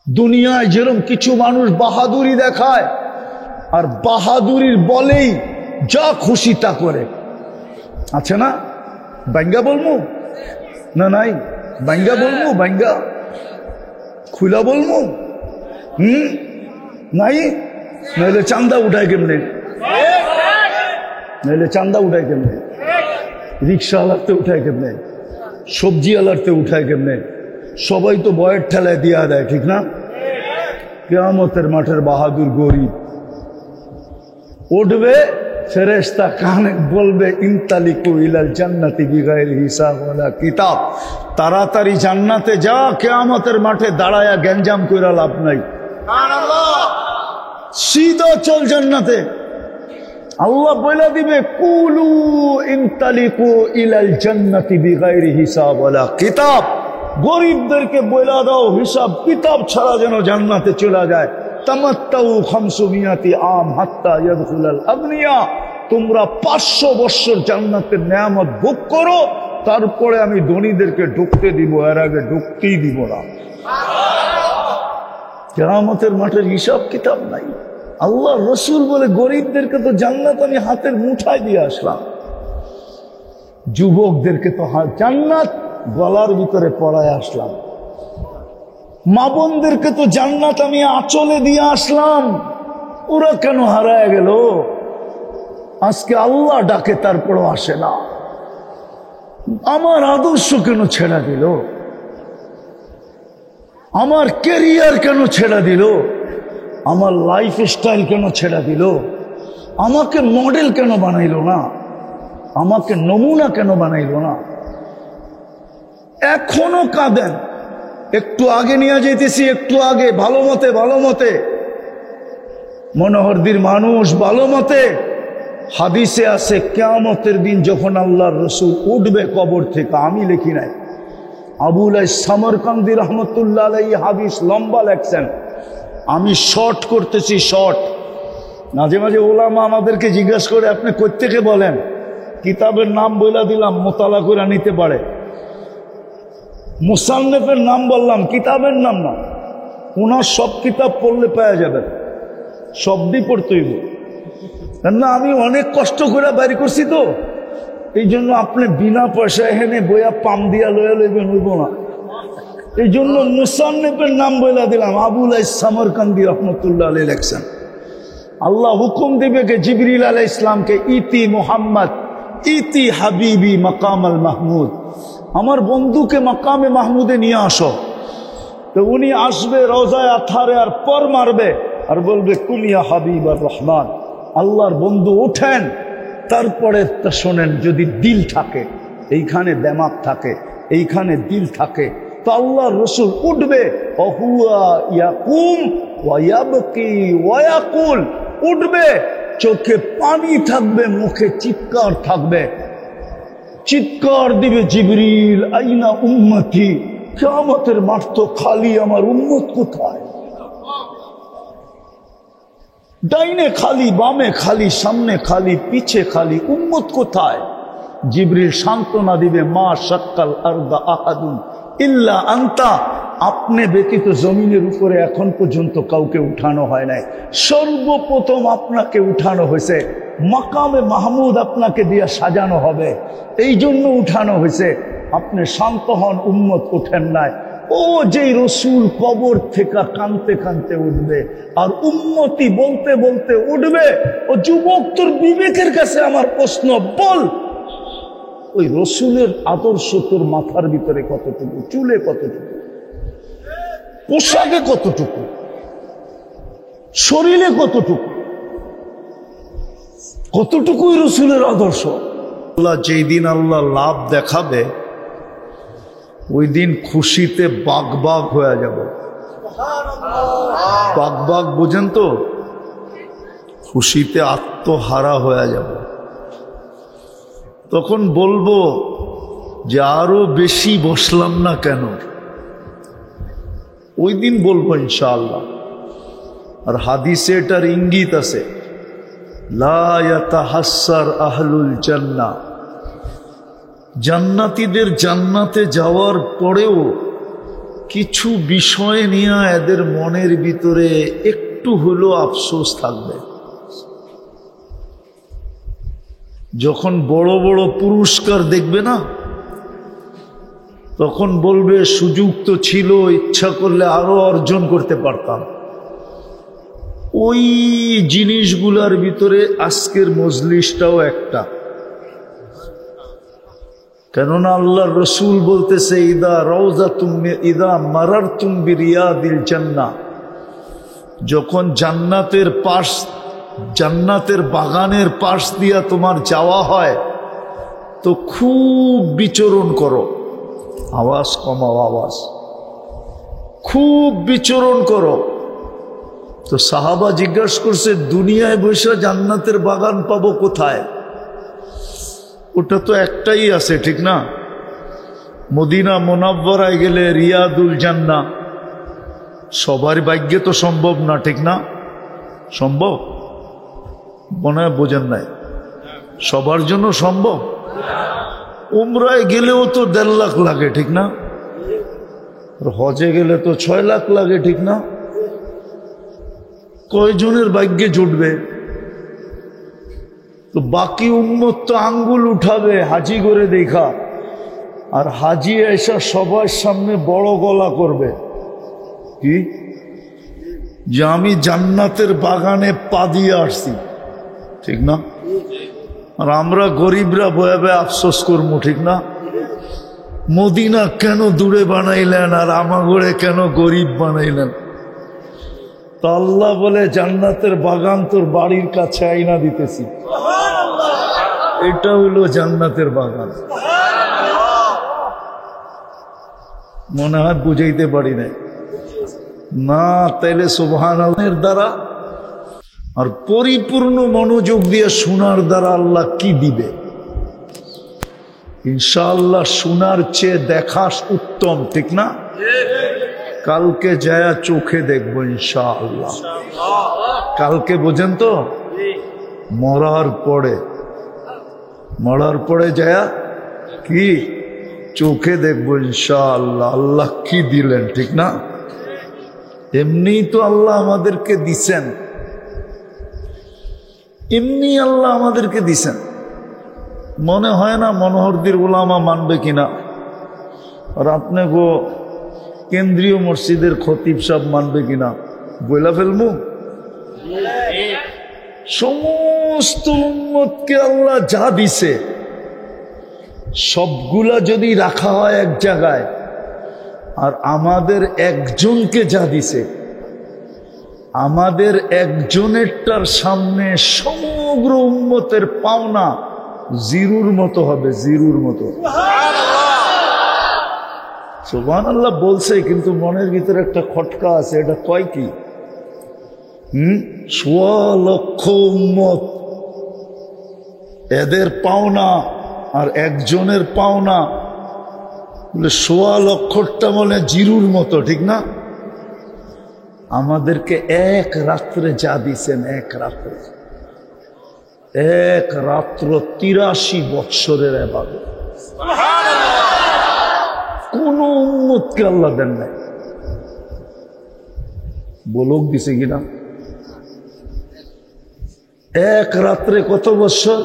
দুনিয়ায় যেরকম কিছু মানুষ বাহাদুরি দেখায় আর বাহাদুরির বলেই যা খুশি তা করে, আছে না? বাঙ্গা বলবো না? নাই বাঙ্গা বলবো? বাঙ্গা খুলা বলবো? নাই? নইলে চান্দা উঠায় কেমনে? নইলে চান্দা উঠায় কেমনে? রিক্সা আলারতে উঠায় কেমনে? সবজি আলারতে উঠায় কেমনে? সবাই তো বয়ের ঠেলায় দিয়া দেয়, ঠিক না? কিয়ামতের মাঠের বাহাদুর গরিব উঠবে, ফেরেশতা কানে বলবে ইনতালিকু ইলাল জান্নাতি বিগাইরি হিসাব ওয়ালা কিতাব, তাড়াতাড়ি জান্নাতে যা, কিয়ামতের মাঠে দাঁড়ায়া গ্যাঞ্জাম কইরা লাভ নাই, সুবহানাল্লাহ, সিধা চল জান্নাতে। আল্লাহ বলে দিবে কুলু ইনতালিকু ইলাল জান্নাতি বিগাইরি হিসাব ওয়ালা কিতাব, গরিবদেরকে বলে দাও হিসাব কিতাব ছাড়া যেন জান্নাতে চলে যায়। তামাত্তাউ 500 আম হাত্তা ইয়াদখুলাল আগনিয়া, তোমরা 500 বছর জান্নাতের নেয়ামত ভোগ করো, তারপরে আমি ধনীদেরকে ঢুকতে দিব, এর আগে ঢুকতেই দিব না। কিয়ামতের মাঠের হিসাব কিতাব নাই। আল্লাহ রসুল বলে গরিবদেরকে তো জান্নাত আমি হাতের মুঠায় দিয়ে আসলাম, যুবকদেরকে তো জান্নাত গলার ভিতরে পড়ায় আসলাম, মা বোনদেরকে তো জান্নাত আমি আঁচলে দিয়ে আসলাম, ওরা কেন হারায় গেল? আজকে আল্লাহ ডাকে তারপরও আসে না। আমার আদর্শ কেন ছেড়া দিল? আমার ক্যারিয়ার কেন ছেড়া দিল? আমার লাইফ স্টাইল কেন ছেড়া দিল? আমাকে মডেল কেন বানাইল না? আমাকে নমুনা কেন বানাইল না? এখনো কাঁদেন। একটু আগে নিয়ে যেতেছি, একটু আগে ভালো মতে মনোহরদীর মানুষ ভালো মতে হাদিসে আছে কিয়ামতের দিন যখন আল্লাহর রসুল উঠবে কবর থেকে, আমি লিখি নাই, আবুল সামরকান্দি রহমতুল্লাহ আলাইহি হাদিস লম্বা লেখছেন, আমি শর্ট করতেছি, শর্ট। মাঝে মাঝে ওলামা আমাদেরকে জিজ্ঞাসা করে আপনি কই থেকে বলেন, কিতাবের নাম বইলা দিলাম, মোতালা করে নিতে পারে। মুসান্নেফের নাম বললাম, কিতাবের নাম না। ওনার সব কিতাব পড়লে পাওয়া যাবে, শব্দই পড়তে হইব না। আমি অনেক কষ্ট করে বাইর করছি তো, এই জন্য আপনি বিনা পয়সা এখানে বইয়া পাম দিয়া লইয়া লইবেন, হইব না। এই জন্য মুসান্নেফের নাম বইলা দিলাম, আবুল সামরকান্দি রহমতুল্লাহ আলাইহি লেখছেন, আল্লাহ হুকুম দিবে কে জিবরিল আলাইহিস সালামকে, ইতি মুহাম্মদ ইতি হাবিবি মাকাম আল মাহমুদ, আমার বন্ধুকে মাকামে মাহমুদে নিয়ে আসো। তো উনি আসবে রওজায়ে আতহারে আর পর মারবে আর বলবে কুমিয়া হাবিব আর রহমান, আল্লাহর বন্ধু ওঠেন। তারপরে তা শোনেন, যদি দিল থাকে, এইখানে দেমাগ থাকে, এইখানে দিল থাকে, তো আল্লাহর রসুল উঠবে, অহুয়া ইয়াকুম ওয়া ইয়াবকি ওয়া ইয়াকুল, উঠবে, চোখে পানি থাকবে, মুখে চিৎকার থাকবে, চিৎকার দিবে জিবরিল আইনা উম্মতি, কিয়ামতের মাঠ তো খালি, আমার উম্মত কোথায়? ডাইনে খালি, বামে খালি, সামনে খালি, পিছে খালি, উম্মত কোথায়? জিবরিল সান্ত্বনা দিবে, মা শাক্কাল আরদা আহাদুন ইল্লা আনতা, আপনি ব্যতীত জমিনের উপরে এখন পর্যন্ত কাউকে উঠানো হয় নাই, সর্বপ্রথম আপনাকে উঠানো হয়েছে, মাকামে মাহমুদ আপনাকে দিয়ে সাজানো হবে, এই জন্য উঠানো হয়েছে। আপনি শান্ত হন, উম্মত ওঠেন নাই। ও যেই রসুল কবর থেকে কানতে কানতে উঠবে আর উম্মতি বলতে বলতে উঠবে, ও যুবক, তোর বিবেকের কাছে আমার প্রশ্ন, বল ওই রসুলের আদর্শ তোর মাথার ভিতরে কতটুকু, চুলে কতটুকু, পোশাকে কতটুকু, শরীরে কতটুকু, কতটুকুই রসুলের আদর্শ? আল্লাহ যেই দিন আল্লাহ লাভ দেখাবে, ওই দিন খুশিতে বাগ হয়ে যাব। বাগ বুঝেন তো? খুশিতে আত্মহারা হয়ে যাব। তখন বলবো যে আরো বেশি বসলাম না কেন? ওই দিন বলবো ইনশাআল্লাহ। আর হাদিসে এটার ইঙ্গিত আছে, লা ইয়াতাহাসসার আহলুল জান্নাহ, জান্নাতীদের জান্নাতে যাওয়ার পরেও কিছু বিষয় নিয়ে এদের মনের ভিতরে একটু হলেও আফসোস থাকবে। যখন বড় বড় পুরস্কার দেখবে না, তখন বলবে সুযোগ তো ছিল, ইচ্ছা করলে আরো অর্জন করতে পারতাম। ওই জিনিসগুলার ভিতরে আজকের মজলিসটাও একটা। কেননা আল্লাহর রসুল বলতেছে, ইদা মারারতুম বিরিয়াদিল জান্নাহ, যখন জান্নাতের বাগানের পাশ দিয়া তোমার যাওয়া হয় তো খুব বিচরণ করো। আওয়াজ কমাও, আওয়াজ। খুব বিচরণ করো। তো সাহাবা জিজ্ঞাসা করছে, দুনিয়ায় বসে জান্নাতের বাগান পাবো কোথায়? ওটা তো একটাই আছে, ঠিক না? মদিনা মুনাওয়ারায় গেলে রিয়াদুল জান্নাহ। সবার ভাগ্যে তো সম্ভব না, ঠিক না? সম্ভব? মনে হয় বোঝেন নাই। সবার জন্য সম্ভব? উমরায় গেলেও তো 1.5 লাখ লাগে, ঠিক না? হজে গেলে তো 6 লাখ লাগে, ঠিক না? কয়জনের ভাগ্যে জুটবে? তো বাকি উম্মত তো আঙ্গুল উঠাবে হাজি করে দেখা, আর হাজি এসা সবার সামনে বড় গলা করবে কি যে আমি জান্নাতের বাগানে পা দিয়ে আসছি, ঠিক না? আর আমরা গরিবরা বয়ে বয়ে আফসোস করবো, ঠিক না? মদিনা কেন দূরে বানাইলেন আর আমাগরে কেন গরিব বানাইলেন? তো আল্লাহ বলে, জান্নাতের বাগান তোর বাড়ির কাছে আইনা দিতেছি। এটা হইল জান্নাতের বাগান। মনে হয় বুঝাইতে পারি নাই না? তাইলে সুবহানাল্লাহর দ্বারা আর পরিপূর্ণ মনোযোগ দিয়ে শোনার দ্বারা আল্লাহ কি দিবে? ইনশাআল্লাহ শোনার চেয়ে দেখা উত্তম, ঠিক না? কালকে যায়া চোখে দেখবো ইনশাআল্লাহ। কালকে বোঝেন তো, মরার পরে যায়া কি চোখে দেখবো ইনশাআল্লাহ আল্লাহ কি দিলেন, ঠিক না? এমনি তো আল্লাহ আমাদেরকে দিছেন, এমনি আল্লাহ আমাদেরকে দিছেন। মনে হয় না মনোহরদীর উলামা মানবে কিনা, আর আপনি গো কেন্দ্রীয় মসজিদের খতিব সাহেব মানবে কিনা বইলা ফেলবো। সমস্ত উম্মতকে আল্লাহ যা দিছে সবগুলা যদি রাখা হয় এক জায়গায়, আর আমাদের একজনকে যা দিছে, আমাদের একজনেরটার সামনে সমগ্র উম্মতের পাওনা জিরুর মতো হবে, জিরুর মতো। সুবহানাল্লাহ বলছে, কিন্তু মনের ভিতরে একটা খটকা আছে। এটা কয় কি? 1.25 লক্ষ উম্মত, এদের পাওনা আর একজনের পাওনা বলে 1.25 লক্ষটা বলে জিরুর মতো, ঠিক না? আমাদেরকে এক রাত্রে যা দিছেন, এক রাত্র 83 বৎসরের ইবাদত কোন উম্মতকে আল্লাহ দেন নাই। বলক দিছে কিনা? এক রাত্রে কত বৎসর?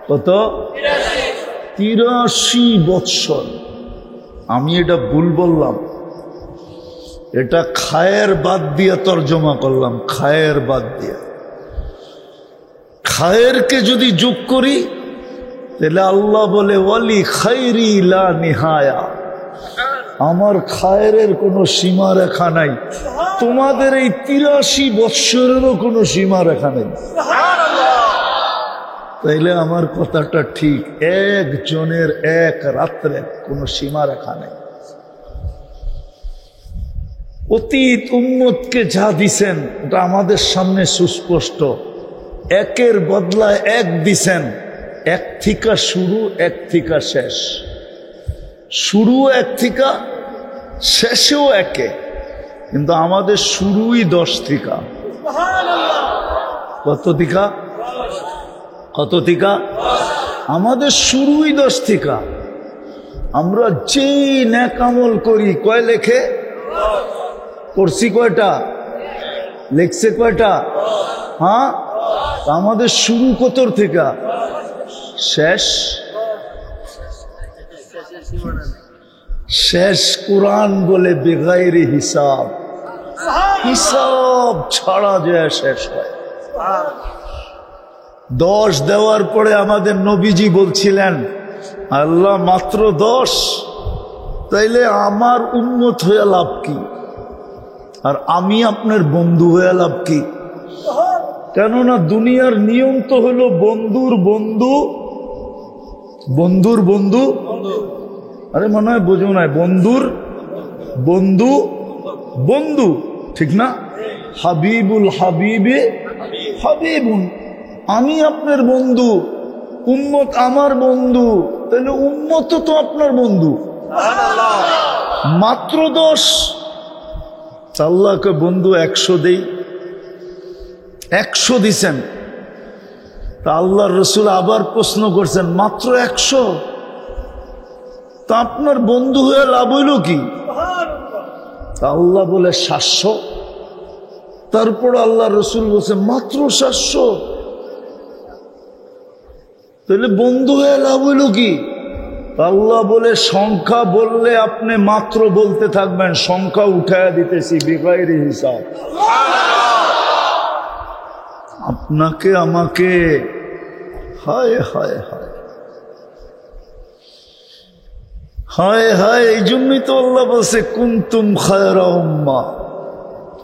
কত? 83 বৎসর। আমি এটা ভুল বললাম, এটা খায়ের বাদ দিয়ে তর্জমা করলাম, খায়ের বাদ দিয়ে। খায়েরকে যদি যোগ করি তাহলে আল্লাহ বলে, ওয়ালি খায়রি লা নিহায়া, আমার খায়ের কোনো সীমা রেখা নাই, তোমাদের এই 83 বৎসরেরও কোনো সীমা রেখা নেই। তাইলে আমার কথাটা ঠিক, একজনের এক রাত্রে কোনো সীমা রেখা নেই। অতীত উম্মতকে যা দিছেন ওটা আমাদের সামনে সুস্পষ্ট। একের বদলায় এক দিছেন, এক থিকা শুরু, এক থিকা শেষ। শুরু এক থিকা, শেষেও একে, কিন্তু আমাদের শুরুই 10 থিকা। কত থিকা? কত থিকা? আমাদের শুরুই 10 থিকা। আমরা যেই নেক আমল করি কয় লেখে? করছি কয়টা? লেখছে কয়টা? হ্যাঁ, আমাদের শুরু কতর থেকে শেষ? শেষ কোরআন বলে বেগাইরে হিসাব, হিসাব ছাড়া যায় শেষ হয়। 10 দেওয়ার পরে আমাদের নবীজি বলছিলেন, আল্লাহ মাত্র 10, তাইলে আমার উম্মত হয়ে লাভ কি? আর আমি আপনার বন্ধু হয়ে লাভ কি? কেননা দুনিয়ার নিয়ম তো হলো বন্ধুর বন্ধু, বন্ধুর বন্ধু, আরে মনে হয় বোঝো না, বন্ধুর বন্ধু বন্ধু, ঠিক না? হাবিবুল হাবিবে হাবিবুন, আমি আপনার বন্ধু, উম্মত আমার বন্ধু, তাহলে উম্মত তো আপনার বন্ধু। মাত্র 10, আল্লাহকে বন্ধু 100 দেই, 100 দিছেন। তা আল্লাহর রসুল আবার প্রশ্ন করছেন, মাত্র 100, তা আপনার বন্ধু হয়ে লাভ হইল কি? তা আল্লাহ বলে 700। তারপর আল্লাহ রসুল বলছে মাত্র 700, তাহলে বন্ধু হয়ে লাভ হইল কি? আল্লাহ বলে সংখ্যা বললে আপনি মাত্র বলতে থাকবেন, সংখ্যা উঠায়া দিতেছি বেগাইরে হিসাব। আপনাকে আমাকে, হায় হায় হায় হায় হায়, এই জন্যই তো আল্লাহ বলছে কুনতুম খায়রা উম্মাহ।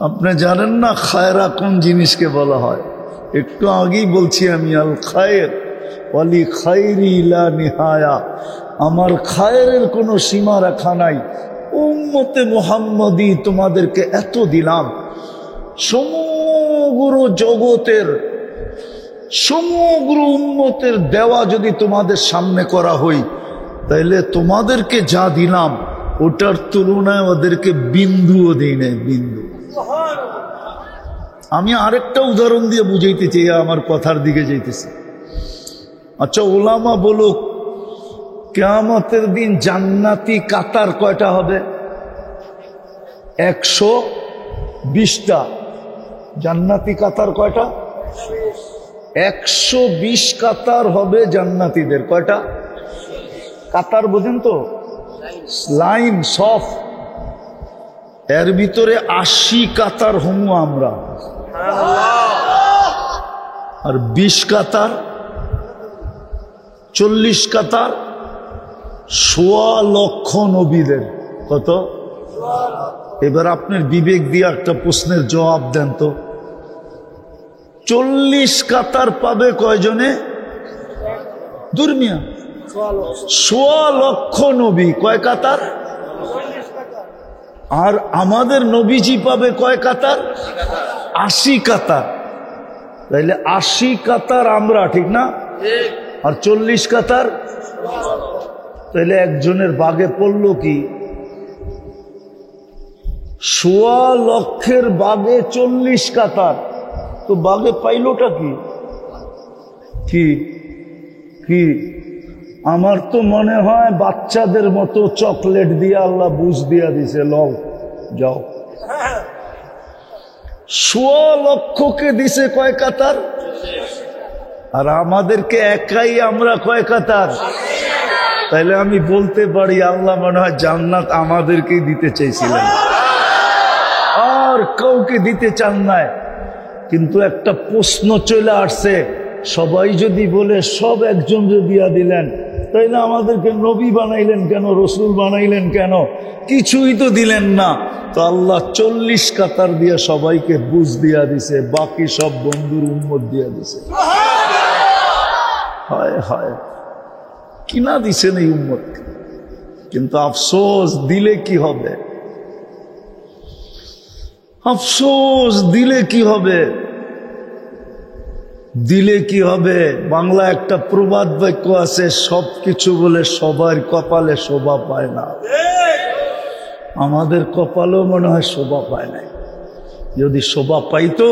আপনি জানেন না খায়রা কোন জিনিসকে বলা হয়? একটু আগেই বলছি আমি, আল খায়ের ওয়ালি খায়রি লা নিহায়া, আমার খায়ের কোনো সীমা রাখা নাই। উম্মতে মুহাম্মদী তোমাদেরকে এত দিলাম, সমগ্র জগতের সমগ্র উম্মতের দেওয়া যদি তোমাদের সামনে করা হই, তাইলে তোমাদেরকে যা দিলাম ওটার তুলনায় ওদেরকে বিন্দুও দেই নাই, বিন্দু। আমি আরেকটা উদাহরণ দিয়ে বুঝাইতে চাই, আমার কথার দিকে যাইতেছি। আচ্ছা ওলামা বলুক, কিয়ামতের দিন জান্নাতি কাতার কয়টা হবে? 120টা। জান্নাতি কাতার কয়টা? 120 কাতার হবে জান্নাতীদের। কয়টা কাতার বোঝেন তো? লাইন, সফ। এর ভিতরে 80 কাতার হমু আমরা, আর 20 কাতার, 40 কাতার, 1.25 লক্ষ নবীদের। কত? এবার আপনার বিবেক দিয়ে একটা প্রশ্নের জবাব দেন তো, 40 কাতার পাবে কয়জনে? দুর্মিয়া 1.25 লক্ষ নবী, কয় কাতার? আর আমাদের নবীজি পাবে কয় কাতার? 80 কাতার। তাইলে 80 কাতার আমরা, ঠিক না? আর 40 কাতার, তাইলে একজনের বাগে পড়ল কি? 1.25 লক্ষের বাগে 40 কাতার, তো বাগে পাইলটা কি? কি কি? আমার তো মনে হয় বাচ্চাদের মতো চকলেট দিয়ে আল্লাহ বুঝ দিয়া দিছে, লও যাও। 1.25 লক্ষকে দিছে কয় কাতার? আর আমাদেরকে একাই আমরা কয় কাতার? তাইলে আমি বলতে পারি আল্লাহ মনে হয় জান্নাত আমাদেরকেই দিতে চাইছিলেন, আর কাউকে দিতে চান নাই। কিন্তু একটা প্রশ্ন চলে আসছে, সবাই যদি বলে সব একজন দিয়া দিলেন, তাইলে আমাদেরকে নবী বানাইলেন কেন, রসুল বানাইলেন কেন? কিছুই তো দিলেন না। তো আল্লাহ 40 কাতার দিয়া সবাইকে বুঝ দিয়া দিছে, বাকি সব বন্ধুর উম্মত দিয়া দিছে। হায় হায়, কিনা দিছেন এই উম্মতকে। কিন্তু আফসোস, দিলে কি হবে? আফসোস, দিলে কি হবে? দিলে কি হবে? বাংলা একটা প্রবাদ বাক্য আছে, সবকিছু বলে সবার কপালে শোভা পায় না। আমাদের কপালেও মনে হয় শোভা পায় নাই। যদি শোভা পাইতো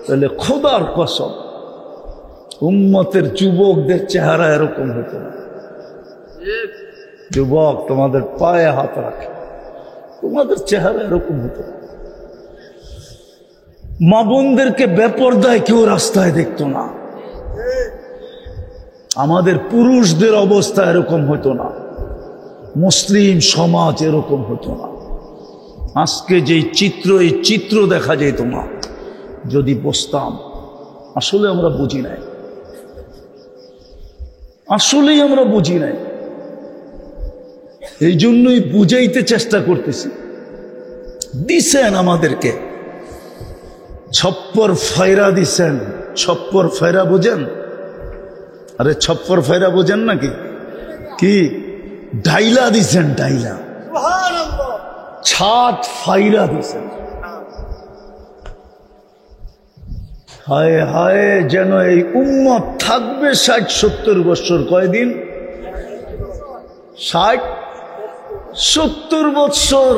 তাহলে খোদার কসম উম্মতের যুবকদের চেহারা এরকম হতো না। যুবক তোমাদের পায়ে হাত রাখে, তোমাদের চেহারা এরকম হতো। মা বোনদেরকে বেপরদায় কেউ রাস্তায় দেখতো না, আমাদের পুরুষদের অবস্থা এরকম হতো না, মুসলিম সমাজ এরকম হতো না। আজকে যেই চিত্র, এই চিত্র দেখা যেত না যদি বসতাম। আসলে আমরা বুঝি নাই, আসলেই আমরা বুঝি নাই। এই জন্যই বুঝাইতে চেষ্টা করতেছি। দিছেন আমাদেরকে ছপ্পর ফায়রা দিছেন। ছপ্পর ফায়রা বোঝেন? আরে ছপ্পর ফায়রা বোঝেন নাকি? কি ডাইলা দিছেন, ডাইলা ছাট ফায়রা দিছেন। হায় হায়, যেন এই উম্মত থাকবে 60-70 বছর। কয়দিন? 60-70 বছর।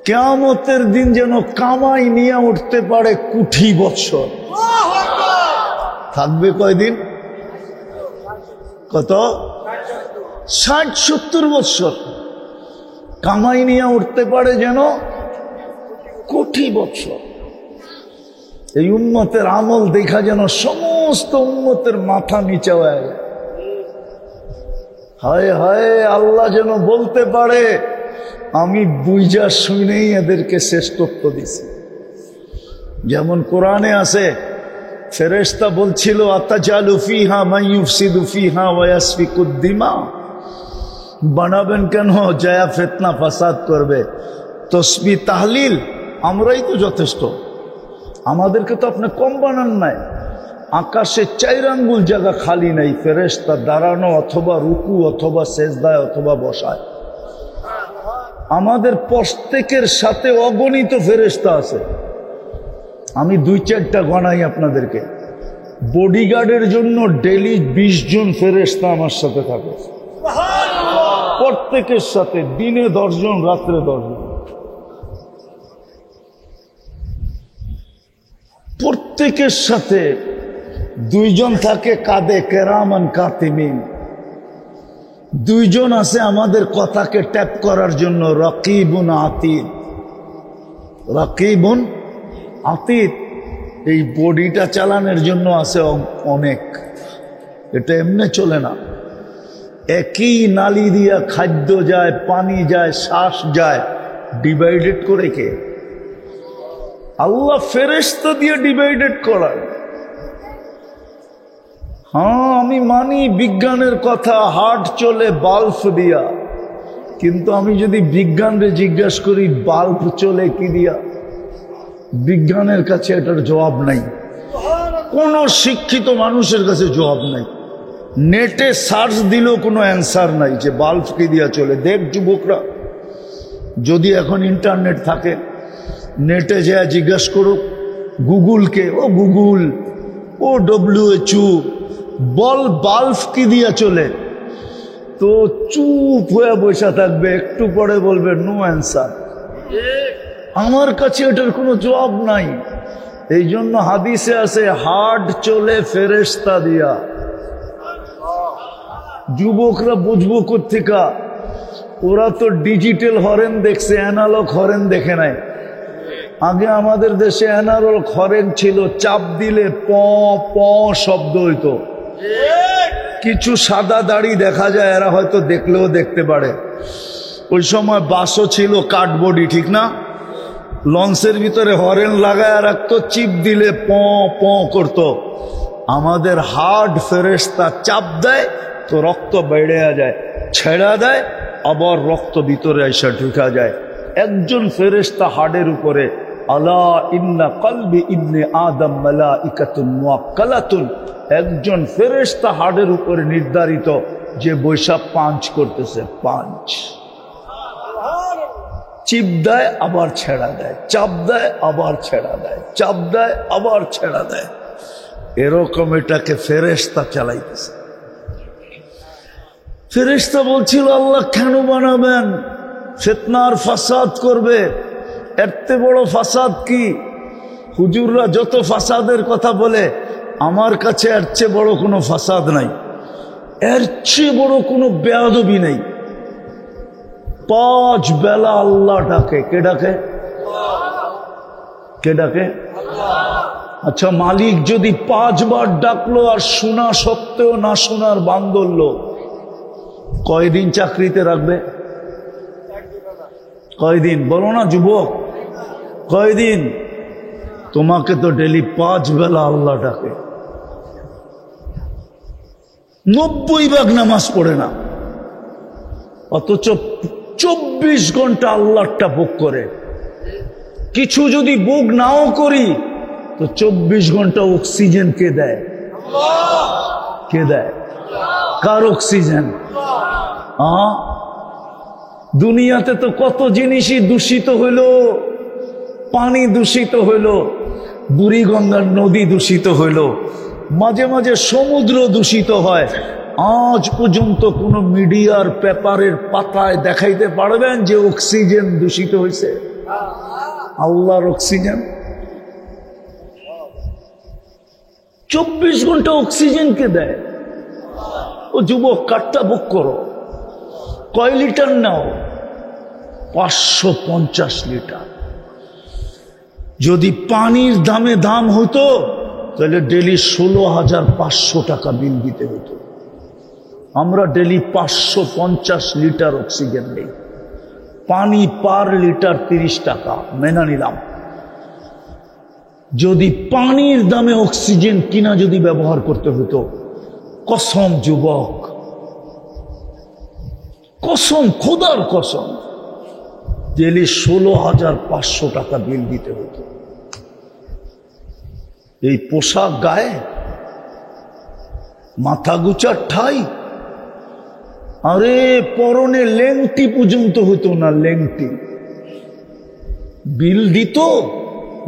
কিয়ামতের দিন যেন কামাই নিয়ে উঠতে পারে কোটি বছর। থাকবে কয়দিন? কত? 60-70 বছর কামাই নিয়ে উঠতে পারে যেন কোটি বছর। এই উম্মতের আমল দেখা যেন সমস্ত উম্মতের মাথা নিচে হয়ে যায়। হায় হায়, আল্লাহ যেন বলতে পারে আমি বুঝা শুনেই এদেরকে শ্রেষ্ঠত্ব দিছি। যেমন কোরআনে আছে, ফেরেশতা বলছিল আতাজালু ফিহা মান ইউফসিদু ফিহা ওয়া ইয়াসফিকুদ দিমা, বানাবেন কেন যায়া ফিতনা ফাসাদ করবে। তসবিহ তাহলিল আমরাই তো যথেষ্ট, আমাদেরকে তো আপনি কম বানান নাই। আকাশে 4 আঙ্গুল জায়গা খালি নাই ফেরেশতা দাঁড়ানো অথবা রুকু অথবা সেজদায় অথবা বসায়। আমাদের প্রত্যেকের সাথে অগণিত ফেরেশতা আছে। আমি 2-4টা গণাই আপনাদেরকে। বডিগার্ডের জন্য ডেইলি 20 জন ফেরেশতা আমার সাথে থাকে, প্রত্যেকের সাথে। দিনে 10 জন, রাত্রে 10 জন। প্রত্যেকের সাথে 2 জন থাকে কাঁধে, কেরামান কাতিমিন। 2 জন আছে আমাদের কথাকে ট্যাপ করার জন্য, রকিবুন আতীদ। রকিবুন আতীদ। এই বডিটা চালানোর জন্য আছে অনেক, এটা এমনি চলে না। একই নালি দিয়া খাদ্য যায়, পানি যায়, শ্বাস যায়, ডিভাইডেড করে কে? আল্লাহ ফেরেশতা দিয়ে ডিভাইডেড করায়। হ্যাঁ, আমি মানি বিজ্ঞানের কথা, হার্ট চলে বাল্ব দিয়া, কিন্তু আমি যদি বিজ্ঞানরে জিজ্ঞাসা করি বাল্ব চলে কি দিয়া, বিজ্ঞানের কাছে এটার জবাব নাই। কোন শিক্ষিত মানুষের কাছে জবাব নাই। নেটে সার্চ দিলেও কোনো অ্যান্সার নাই যে বাল্ব কি দিয়া চলে। দেখ যুবকরা, যদি এখন ইন্টারনেট থাকে, নেটে যা জিজ্ঞাসা করুক গুগলকে, ও গুগল, ও WHO, বল বাল্ব কি দিয়া চলে, তো চুপ হয়ে বসে থাকবে। একটু পরে বলবে নো অ্যান্সার। আমার কাছে এটার কোনো জবাব নাই। এই জন্য হাদিসে আছে হার্ট চলে ফেরেশতা দিয়া। যুবকরা বুঝবো কোত্থেকা? ওরা তো ডিজিটাল হরেন দেখছে, অ্যানালগ হরেন দেখে নাই। আগে আমাদের দেশে অ্যানালগ হরেন ছিল, চাপ দিলে প প শব্দ হইতো। কিছু সাদা দাড়ি দেখা যায়, এরা হয়তো দেখলেও দেখতে পারে। ওই সময় বাসও ছিল কাঠবডি, ঠিক না? লঞ্চের ভিতরে হরেন লাগায় রাখতো, চিপ দিলে প প করতো। আমাদের হার্ট ফেরেশতা চাপ দেয় তো রক্ত বেড়ে যায়, ছেড়া দেয় আবার রক্ত ভিতরে এসে ঢুকা যায়। একজন ফেরেশতা হার্টের উপরে, আলা ইন্না কলবি ইবনে আদম মালাইকাতুন মুআক্কালাতুন, একজন ফেরেশতা হার্টের উপরে নির্ধারিত, যে বৈশা পাঞ্চ করতেছে, পাঞ্চ। চিপ দেয় আবার ছেড়া দেয়, চাপ দেয় আবার ছেড়া দেয়, চাপ দেয় আবার ছেড়া দেয়। এরকম এটাকে ফেরেশতা চালাইতেছে। ফেরেশতা বলছিল আল্লাহ কেন বানাবেন? ফিতনার ফাসাদ করবে। এত বড় ফাসাদ কি? হুজুররা যত ফাসাদের কথা বলে, আমার কাছে এর চেয়ে বড় কোনো ফাসাদ নাই। এর চেয়ে বড় কোনো বেয়াদবি নেই। 5 বেলা আল্লাহ ডাকে। কে ডাকে? কে ডাকে? আচ্ছা, মালিক যদি 5 বার ডাকলো আর শোনা সত্ত্বেও না শোনার বান ধরলো, কয়দিন চাকরিতে রাখবে? কয়দিন? বলো না যুবক, কয়দিন? তোমাকে তো ডেলি 5 বেলা আল্লাহ ডাকে। 90 ভাগ নামাজ পড়ে না, অথচ 24 ঘন্টা আল্লাহটা ভোগ করে। কিছু যদি ভোগ নাও করি তো 24 ঘন্টা অক্সিজেন কে দেয়? কে দেয়? কার অক্সিজেন? দুনিয়াতে তো কত জিনিসই দূষিত হইল। পানি দূষিত হইল, বুড়িগঙ্গার নদী দূষিত হইল, মাঝে মাঝে সমুদ্র দূষিত হয়। আজ পর্যন্ত কোন মিডিয়ার পেপারের পাতায় দেখাইতে পারবেন যে অক্সিজেন দূষিত হয়েছে? আল্লাহর অক্সিজেন 24 ঘন্টা অক্সিজেন কে দেয়? ও যুবক, কাঠটা বুক করো। কয় লিটার নাও? 550 লিটার। যদি পানির দাম হতো তাহলে ডেলি 16,500 টাকা বিল দিতে হতো। আমরা ডেলি 550 লিটার অক্সিজেন নেই। পানি পার লিটার 30 টাকা, মেনে নিলাম। যদি পানির দামে অক্সিজেন কিনা যদি ব্যবহার করতে হতো, কসম যুবক, কসম, খোদার কসম, ডেলি 16,500 টাকা বিল দিতে হতো। এই পোশাক গায়ে, মাথা গুচার ঠাই, আরে পরনে লেংটি পর্যন্ত হতো না। লেংটি বিল দিত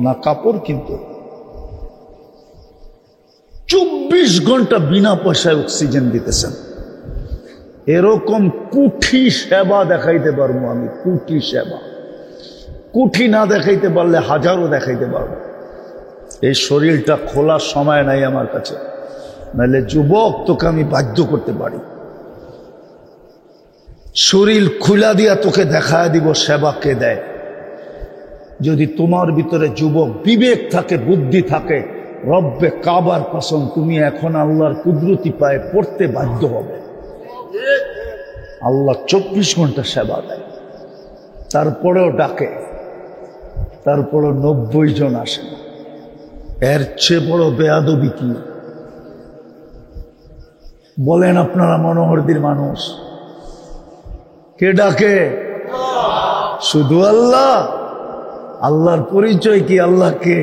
না, কাপড় কিনত। 24 ঘন্টা বিনা পয়সায় অক্সিজেন দিতেছেন। এরকম কুঠি সেবা দেখাইতে পারবো আমি। কুঠি সেবা, কুঠি না দেখাইতে পারলে হাজারও দেখাইতে পারবো। এই শরীরটা খোলার সময় নাই আমার কাছে, নাহলে যুবক তোকে আমি বাধ্য করতে পারি। শরীর খুলা দিয়া তোকে দেখায় দিব সেবা কে দেয়। যদি তোমার ভিতরে যুবক বিবেক থাকে, বুদ্ধি থাকে, রব্বে কাবার কসম তুমি এখন আল্লাহর কুদরতি পায়ে পড়তে বাধ্য হবে। আল্লাহ 24 ঘন্টা সেবা দেয়, তারপরেও ডাকে, তারপরেও 90 জন আসে না। এর চেয়ে বড় বেয়াদবি কি বলেন আপনারা? মনোহরদীর মানুষ কে ডাকে? শুধু আল্লাহ। আল্লাহর পরিচয় কি? আল্লাহ কে?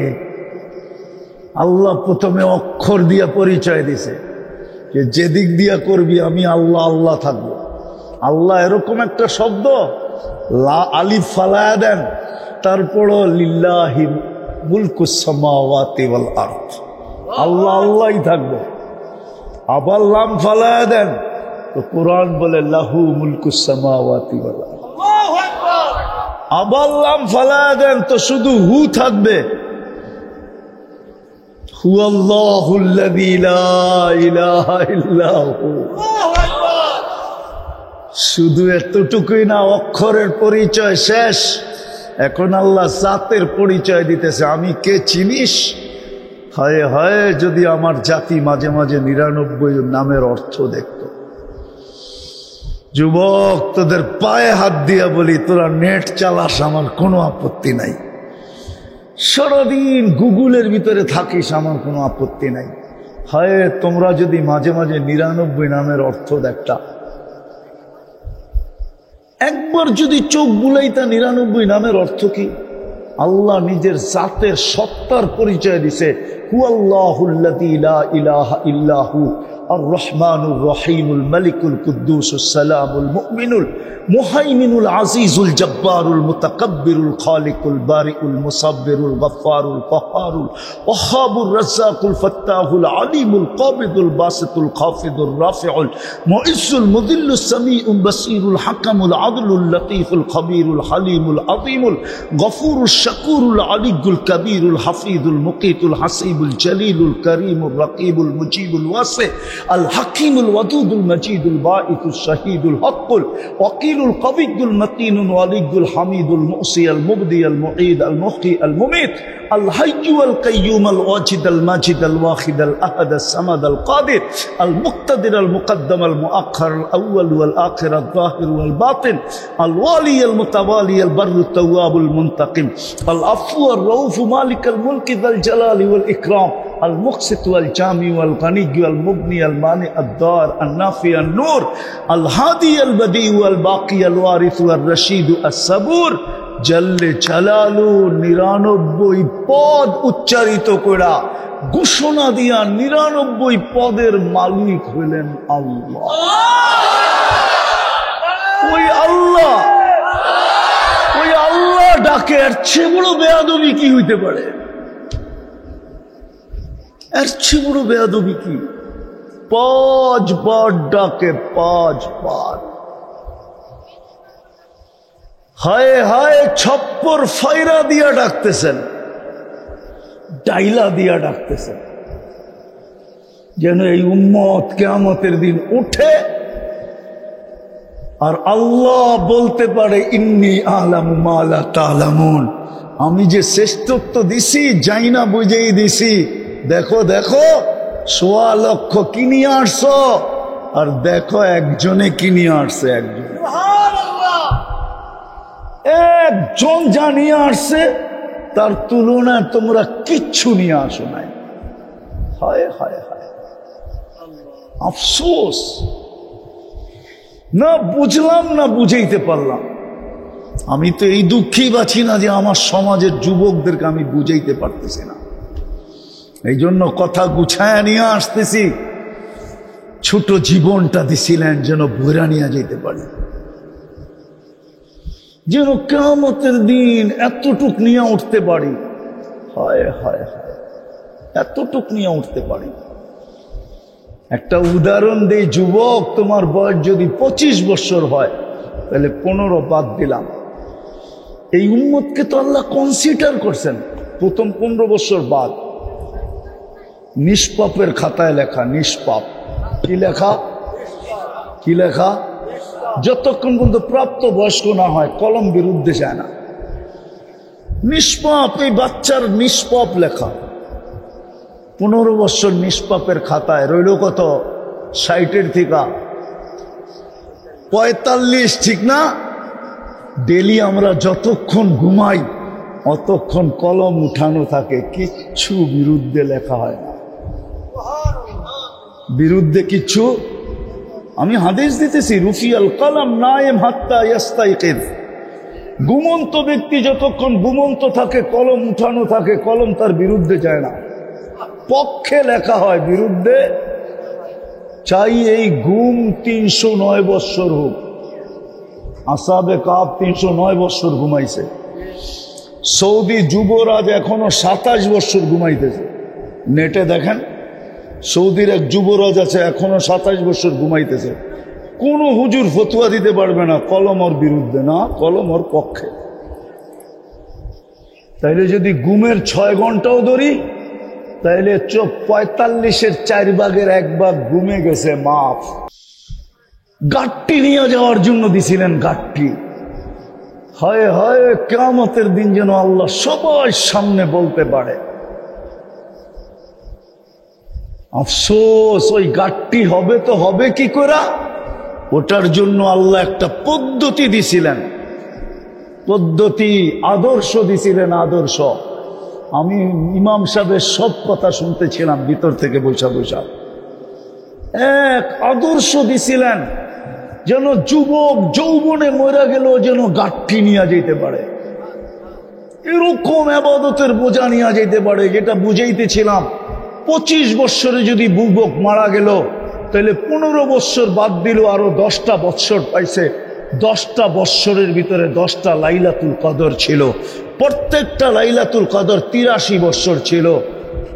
আল্লাহ প্রথমে অক্ষর দিয়া পরিচয় দিছে যে যেদিক দিয়া করবি আমি আল্লাহ আল্লাহ থাকবো। আল্লাহ এরকম একটা শব্দ, লা আলিফ ফালায়া দেন, তারপরও লিল্লাহি মুলকুস সামাওয়াতি ওয়াল আরদ, আল্লাহ আল্লাহই থাকবে। আবার লাম ফালায়া দেন তো কোরআন বলে লাহু মুলকুস সামাওয়াতি ওয়াল আরদ। আবার লাম ফালায়া দেন তো শুধু হু থাকবে, হুয়াল্লাহুল্লাযী লা ইলাহা ইল্লা হু। শুধু এতটুকুই না, অক্ষরের পরিচয় শেষ। এখন আল্লাহ জাতের পরিচয় দিতেছে, আমি কে চিনিস? হায় হায়, যদি আমার জাতি মাঝে মাঝে 99 নামের অর্থ দেখত। যুবক, তোদের পায়ে হাত দিয়া বলি, তোরা নেট চালাস, আমার কোনো আপত্তি নাই। সারাদিন গুগলের ভিতরে থাকিস, আমার কোনো আপত্তি নাই। হায়, তোমরা যদি মাঝে মাঝে 99 নামের অর্থ দেখতা, একবার যদি চোখ বুলাইতা 99 নামের অর্থ কি? আল্লাহ নিজের জাতের সত্তার পরিচয় দিছে, হুয়াল্লাহুল্লাযী লা ইলাহা ইল্লা হু আর রহমানুর রহিমুল মালিকুল কুদ্দুসুস সালামুল মুমিনুল মুহাইমিনুল আজিজুল জব্বারুল মুতাকাব্বিরুল খালিকুল বারিউল মুসাব্বিরুল গফফারুল কহ্হারুল ওয়াহ্হাবুর রাজ্জাকুল ফাত্তাহুল আলিমুল কাবিদুল বাসিতুল খাফিদুর রাফিউল মুইজ্জুল মুযিল্লুস সামিউল বাসীরুল হাকামুল আদলুল লতীফুল খবীরুল হালিমুল আযীমুল গফুরুশ শাকুরুল আলিয়ুল কবীরুল হাফিজুল মুকীতুল হাসিবুল জলিলুল করিমুর রকিবুল মুজিবুল ওয়াসি আল হাকিমুল ওয়াদুদুল মাজিদুল বাঈতুল শাহীদুল হকুল ওয়াকিলুল কবিয়ুল মাতিনুল ওয়ালিয়ুল হামিদুল মুসিয়াল মুবদিয়াল মুঈদ আল মুহয়ি আল মুমীত আল হাইয়্যু আল কাইয়্যুম আল ওয়াজিদ আল মাজিদ আল ওয়াহিদ আল আহাদ আস সামাদ আল কাদির আল মুক্তাদির আল মুকদ্দম আল মুআখ্খার আল আউয়াল ওয়াল আখির আল যাহির ওয়াল বাতিন আল ওয়ালি আল মুতাওয়ালি আল বাররু তাওয়াবুল মুনতাকিম আল আফু আর রাউফু মালিক আল মুলকি যাল জালালি ওয়াল ইকরাম আল মুকসিত ওয়াল জামি ওয়াল গানি ওয়াল মুগনি আল মানি আদ দার আন নাফি আন নূর আল হাদি আল বদি ওয়াল বাকি আল ওয়ারিস ওয়াল রশিদ আস সাবুর জল্লে জালালু 99 পদ উচ্চারিত করা ঘোষণা দিয়া 99 পদের মালিক হলেন আল্লাহ। ওই আল্লাহ ডাকে এর চেয়ে বড় বেয়াদবি কি হইতে পারে? এর চেয়ে বড় বেয়াদবি কি? 5 বার ডাকে, 5 বার। হায় হায়, ছপ্পর ফাইরা দিয়া ডাকতেছেন, ডাইলা দিয়া ডাকতেছেন, যেন এই উম্মত কিয়ামতের দিন উঠে আর আল্লাহ বলতে পারে ইন্নী আ'লামু মা লা তা'লামুন, আমি যে শ্রেষ্ঠত্ব দিছি যাই না বুঝেই দিছি। দেখো দেখো 1.25 লক্ষ কি নিয়ে আসছো, আর দেখো একজনে কি নিয়ে আসছে। একজন যা নিয়ে আসছে তার তুলনায় তোমরা কিচ্ছু নিয়ে আসো নাই। হায় হায় হায়, আফসোস। না বুঝলাম না বুঝাইতে পারলাম। আমি তো এই দুঃখেই বাঁচি না যে আমার সমাজের যুবকদেরকে আমি বুঝাইতে পারতেছি না। এই জন্য কথা গুছায়া নিয়ে আসতেছি। ছোট জীবনটা দিছিলেন যেন বইরা নিয়ে যেতে পারি, যেন কিয়ামতের দিন এতটুক নিয়ে উঠতে পারি। হায় হায় হায়, এতটুক নিয়ে উঠতে পারি। একটা উদাহরণ দেই, যুবক তোমার বয়স যদি 25 বছর হয় তাহলে 15 বাদ দিলাম। এই উম্মতকে তো আল্লাহ কনসিডার করছেন প্রথম 15 বছর বাদ। নিষ্পাপের খাতায় লেখা, নিষ্পাপ। কি লেখা? কি লেখা? যতক্ষণ পর্যন্ত প্রাপ্ত বয়স্ক না হয় কলম বিরুদ্ধে যায় না। নিষ্পাপ, এই বাচ্চার নিষ্পাপ লেখা। 15 বছর নিষ্পাপের খাতায় রইল কত? 60-এর থেকে 45, ঠিক না? ডেলি আমরা যতক্ষণ ঘুমাই অতক্ষণ কলম উঠানো থাকে, কিচ্ছু বিরুদ্ধে লেখা হয় না। বিরুদ্ধে কিচ্ছু। আমি হাদিস দিতেছি, রুফিয়াল কলম নায়েম হাত্তা ইয়াস্তাইকিজ। ঘুমন্ত ব্যক্তি যতক্ষণ ঘুমন্ত থাকে কলম উঠানো থাকে, কলম তার বিরুদ্ধে যায় না, পক্ষে লেখা হয়, বিরুদ্ধে। চাই এই ঘুম 309 বৎসর হোক। আসহাবে কাহফ 309 বৎসর ঘুমাইছে। সৌদি যুবরাজ এখনো 27 বৎসর ঘুমাইতেছে। নেটে দেখেন, সৌদির এক যুবরাজ আছে এখনো 27 বছর ঘুমাইতেছে। কোন হুজুর ফতুয়া দিতে পারবে না কলম ওর বিরুদ্ধে, না, কলম ওর পক্ষে। তাইলে যদি ঘুমের 6 ঘন্টাও ধরি তাইলে 45-এর 4 ভাগের 1 ভাগ ঘুমে গেছে, মাফ। গাট্টি নিয়ে যাওয়ার জন্য দিছিলেন, গাট্টি। হায় হায়, কিয়ামতের দিন যেন আল্লাহ সবার সামনে বলতে পারে। আফসোস, ওই গাট্টি হবে তো হবে কি করে? ওটার জন্য আল্লাহ একটা পদ্ধতি দিছিলেন, পদ্ধতি, আদর্শ দিছিলেন, আদর্শ। আমি ইমাম সাহেবের সব কথা শুনতেছিলাম ভিতর থেকে বৈশা বৈশা। এক আদর্শ দিছিলেন যেন যুবক যৌবনে মরে গেল যেন গাট্টি নিয়ে যেতে পারে, এরকম ইবাদতের বোঝা নিয়ে যেতে পারে। যেটা বুঝাইতেছিলাম, 25 বৎসরে যদি যুবক মারা গেল তাহলে 15 বৎসর বাদ দিল, আরো 10টা বৎসর পাইছে। 10টা বৎসরের ভিতরে 10টা লাইলাতুল কদর ছিল। প্রত্যেকটা লাইলাতুল কদর 83 বৎসর ছিল।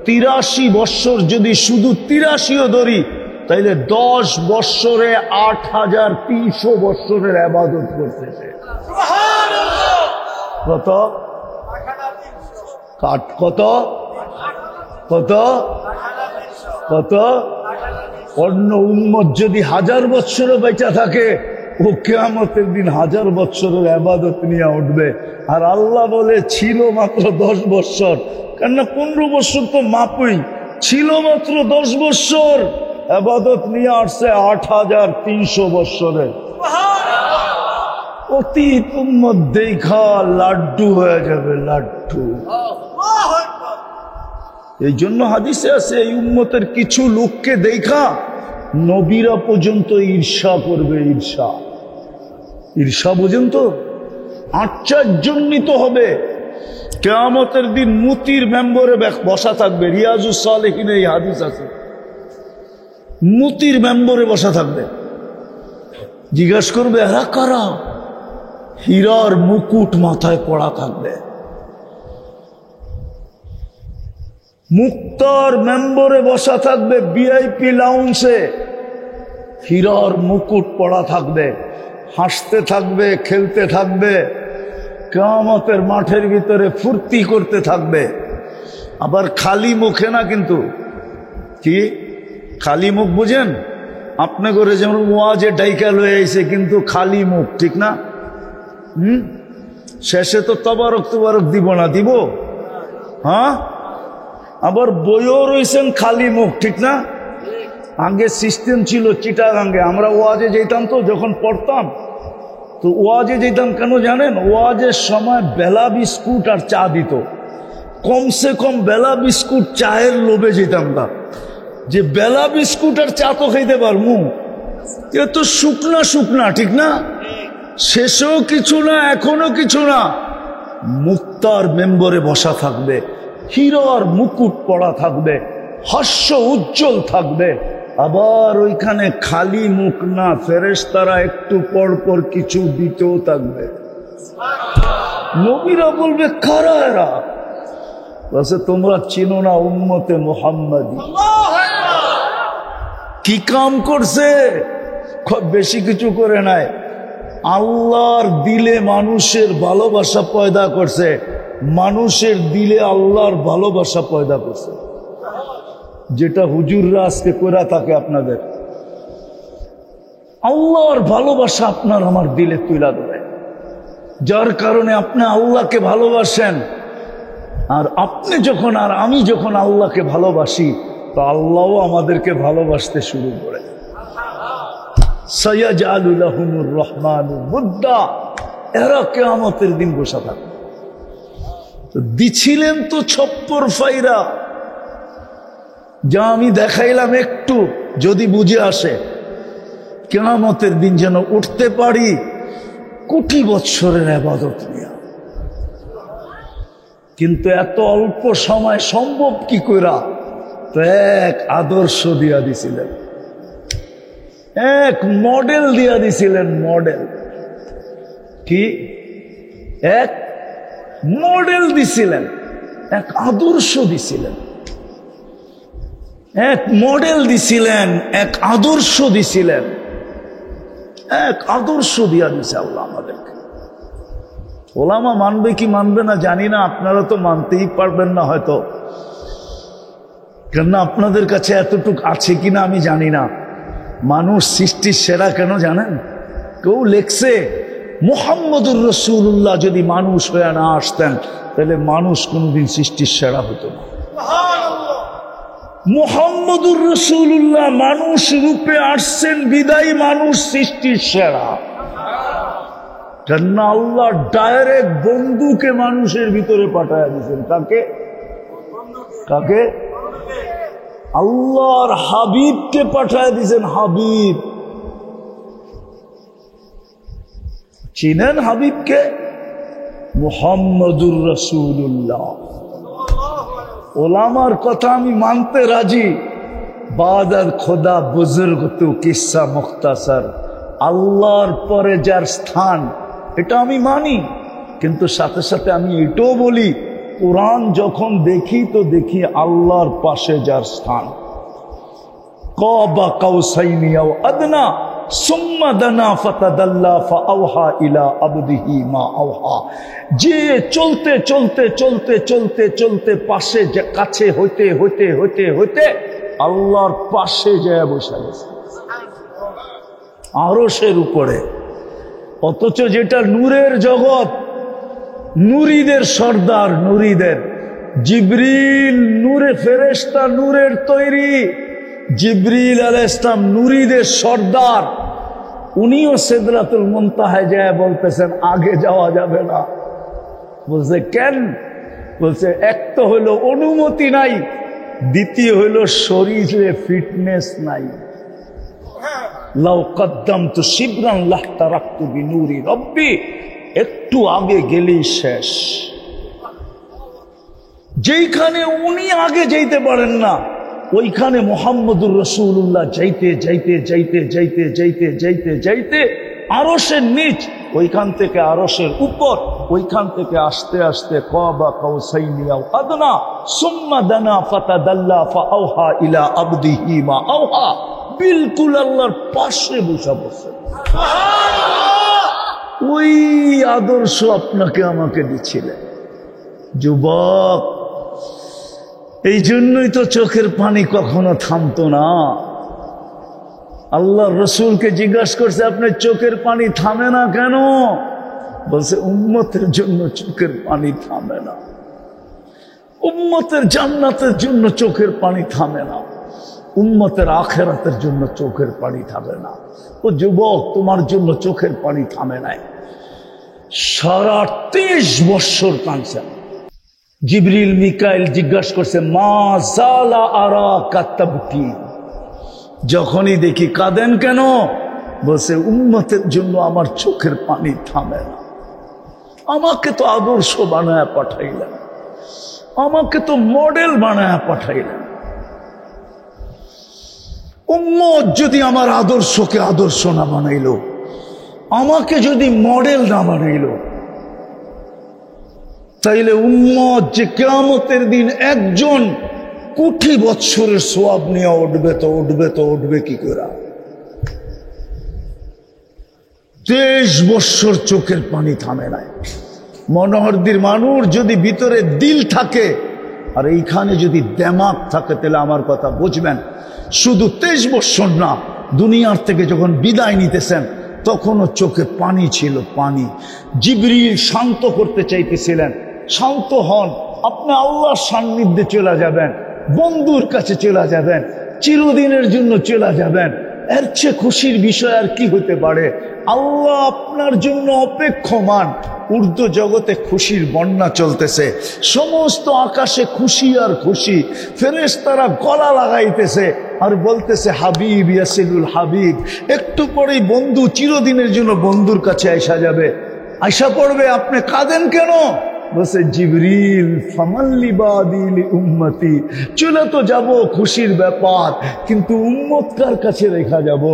83 বৎসর যদি শুধু 83ও ধরি তাইলে 10 বৎসরে 8300 বৎসরের ইবাদত করতেছে। কত? কত? কত? কত? অন্য উম্মত যদি 1000 বছরও বেঁচে থাকে, ও কিয়ামতের দিন 1000 বছরের ইবাদত নিয়ে উঠবে। আর আল্লাহ বলে ছিল মাত্র 10 বছর, কেননা 15 বছর তো মাপই ছিল, মাত্র 10 বছর ইবাদত নিয়ে আসছে 8300 বছরের। অতীত উম্মত দেখা লাড্ডু হয়ে যাবে, লাড্ডু। এই জন্য হাদিসে আছে, এই উম্মতের কিছু লোককে দেখা নবীরা পর্যন্ত ঈর্ষা করবে। ঈর্ষা, ঈর্ষা পর্যন্ত আশ্চর্যান্বিত হবে। কিয়ামতের দিন মুতির মেম্বরে বসা থাকবে। রিয়াজুস সালেহিনে এই হাদিস আছে, মুতির মেম্বরে বসা থাকবে। জিজ্ঞাসা করবে এরা কারা? হীরার মুকুট মাথায় পড়া থাকবে। মুক্তার মেম্বরে বসা থাকবে, ভিআইপি লাউঞ্জে হীরার মুকুট পড়া থাকবে, হাসতে থাকবে, খেলতে থাকবে, কিয়ামতের মাঠের ভিতরে ফুর্তি করতে থাকবে। আবার খালি মুখে না, কিন্তু কি খালি মুখ বুঝেন? আপনি করে যেমন ওয়াজে ডাইকা লয়ে আইছে, কিন্তু খালি মুখ, ঠিক না? শেষে তো তবারক তবারক দিব না, দিব? হ্যাঁ, আবার বইও রয়েছেন খালি মুখ, ঠিক না? আগে সিস্টেম ছিল চিটাগাঙ্গে, আমরা ওয়াজে যেতাম তো, যখন পড়তাম তো ওয়াজে যেতাম কেন জানেন? ওয়াজের সময় বেলা বিস্কুট আর চা দিত। কমসে কম বেলা বিস্কুট চায়ের লোভে যেতাম না, যে বেলা বিস্কুট আর চা তো খাইতে পারবো, এ তো শুকনা শুকনা, ঠিক না? শেষেও কিছু না, এখনো কিছু না। মুক্তার মেম্বরে বসা থাকবে, হীরার মুকুট পড়া থাকবে, হাস্য উজ্জ্বল থাকবে। আবার ওইখানে খালি মুখ না, ফেরেশতারা একটু পর পর কিছু দিতেও থাকবে। নবীরা বলবে কারা এরা? বলছে তোমরা চিনো না উম্মতে মুহাম্মাদি। কি কাম করছে? খুব বেশি কিছু করে নাই, আল্লাহর দিলে মানুষের ভালোবাসা পয়দা করছে, মানুষের দিলে আল্লাহর ভালোবাসা পয়দা করছে। যেটা হুজুররা আজকে করে থাকে আপনাদের, আল্লাহর ভালোবাসা আপনার আমার দিলে তুইলা দেয়, যার কারণে আপনি আল্লাহকে ভালোবাসেন। আর আপনি যখন আর আমি যখন আল্লাহকে ভালোবাসি, তো আল্লাহও আমাদেরকে ভালোবাসতে শুরু করে। সায়াজআলু লাহুমুর রহমানু বুদ্দা, এরা কিয়ামতের দিন বসা থাকবে। দিছিলেন তো ছপ্পর ফাইরা, যা আমি দেখাইলাম একটু যদি বুঝে আসে, কিয়ামতের দিন যেন উঠতে পারি কোটি বৎসরের ইবাদত নিয়ে। কিন্তু এত অল্প সময় সম্ভব কি কইরা? তো এক আদর্শ দিয়া দিছিলেন, এক মডেল দিয়া দিছিলেন। মডেল কি? এক মডেল দিছিলেন, এক আদর্শ দিছিলেন, এক মডেল দিছিলেন, এক আদর্শ দিছিলেন, এক আদর্শ দিয়া দিছে আল্লাহ আমাদেরকে। ওলামা মানবে কি মানবে না জানি না, আপনারা তো মানতেই পারবেন না হয়তো, কেননা আপনাদের কাছে এতটুক আছে কিনা আমি জানি না। মানুষ সৃষ্টির সেরা কেন জানেন? কেউ লেখছে মুহাম্মদুর রাসূলুল্লাহ যদি মানুষ হয়ে না আসতেন, তাহলে মানুষ কোনদিন সৃষ্টির সেরা হতো না। মুহাম্মদুর রাসূলুল্লাহ মানুষ রূপে আসছেন বিদায়ী মানুষ সৃষ্টির সেরা। কেননা আল্লাহ ডাইরেক্ট বন্ধুকে মানুষের ভিতরে পাঠায় দিয়েছেন। কাকে? কাকে? আল্লাহর হাবিবকে পাঠায় দিয়েছেন। হাবিব চিনেন? হাবিবকে মুহাম্মদুর রাসূলুল্লাহ। ওলামার কথা আমি মানতে রাজি। বাদার খোদা বুজুর্গ তু কিসসা মুখতাসার, আল্লাহর পরে যার স্থান, এটা আমি মানি। কিন্তু সাথে সাথে আমি এটাও বলি, কোরআন যখন দেখি তো দেখি আল্লাহর পাশে যার স্থান। কাবা কাউসাইনি আও আদনা সুম্মা দানা ফাতাদাল্লা ফাআওহা ইলা আবদিহি মা আওহা। যে চলতে চলতে চলতে চলতে চলতে পাশে কাছে হইতে হইতে হইতে হইতে আল্লাহর পাশে যায় বসে গেছে, আরশের উপরে। অথচ যেটা নূরের জগৎ, নূরীদের সর্দার, নূরীদের জিবরিল নূরে ফেরেশতা, নূরের তৈরি। জিবরিল আলাইহিস সালাম নূরীদের সর্দার, উনিও সিদরাতুল মুনতাহায় যায় বলতেছেন আগে যাওয়া যাবে না। বলছে কেন? বলছে এক তো হইল অনুমতি নাই, দ্বিতীয় হইল শরীরে ফিটনেস নাই। লাউ কদ্দামতু শিবরান লাহতারাকতু বিনূরি রব্বি, একটু আগে গেলেই শেষ। যেইখানে উনি আগে যাইতে পারেন না, ওইখানে মুহাম্মদুর রাসূলুল্লাহ যাইতে যাইতে যাইতে যাইতে যাইতে যাইতে যাইতে আরশের নিচ, ওইখান থেকে আরশের উপর, ওইখান থেকে আস্তে আস্তে কাবা কাউসাইনি আও আদনা সুম্মা দানা ফাতাদাল্লা ফাআওহা ইলা আবদিহি মা আওহা, বিলকুল আল্লাহর পাশে বসে বসে। ওই আদর্শ আপনাকে আমাকে দিচ্ছিলেন যুবক। এই জন্যই তো চোখের পানি কখনো থামতো না। আল্লাহ রসুলকে জিজ্ঞাসা করছে আপনার চোখের পানি থামে না কেন? বলছে উম্মতের জন্য চোখের পানি থামে না, উম্মতের জান্নাতের জন্য চোখের পানি থামে না, উম্মতের আখেরাতের জন্য চোখের পানি থামে না। ও যুবক, তোমার জন্য চোখের পানি থামে নাই। সারা 23 বৎসর কাঁদছেন। জিবরিল মিকাইল জিজ্ঞাসা করছে মা জালা আরাকা তাবকি, যখনই দেখি কাঁদেন কেন? বলছে উম্মতের জন্য আমার চোখের পানি থামে না। আমাকে তো আদর্শ বানায় পাঠাইলেন, আমাকে তো মডেল বানায় পাঠাইলেন। উম্মত যদি আমার আদর্শকে আদর্শ না বানাইল, আমাকে যদি মডেল না বানাইল, তাইলে উম্মত যে কিয়ামতের দিন একজন কোটি বৎসরের সওয়াব নিয়ে উঠবে তো উঠবে তো উঠবে কি করে? 23 বৎসর চোখের পানি থামে নাই। মনোহরদীর মানুষ যদি ভিতরে দিল থাকে আর এইখানে যদি দেমাগ থাকে, তাহলে আমার কথা বুঝবেন। শুধু 23 বৎসর না, দুনিয়ার থেকে যখন বিদায় নিতেছেন তখনও চোখে পানি ছিল, পানি। জিবরিল শান্ত করতে চাইতেছিলেন, শান্ত হন, আপনি আল্লাহর সান্নিধ্যে চলে যাবেন, বন্ধুর কাছে চলে যাবেন, চিরদিনের জন্য চলে যাবেন। এর চেয়ে খুশির বিষয় আর কি হতে পারে? আল্লাহ আপনার জন্য অপেক্ষমান। উর্দু জগতে খুশির বন্যা চলতেছে, সমস্ত আকাশে খুশি আর খুশি। ফেরেশতারা গলা লাগাইতেছে আর বলতেছে হাবিব ইয়াসিলুল হাবিব। একটু পরেই বন্ধু চিরদিনের জন্য বন্ধুর কাছে আইসা যাবে, আইসা পড়বে। আপনি কাঁদেন কেন? বলছে জিবরিল ফামাল্লি বাদিল উম্মতি, চলে তো যাব, খুশির ব্যাপার, কিন্তু উম্মত কার কাছে রেখা যাব?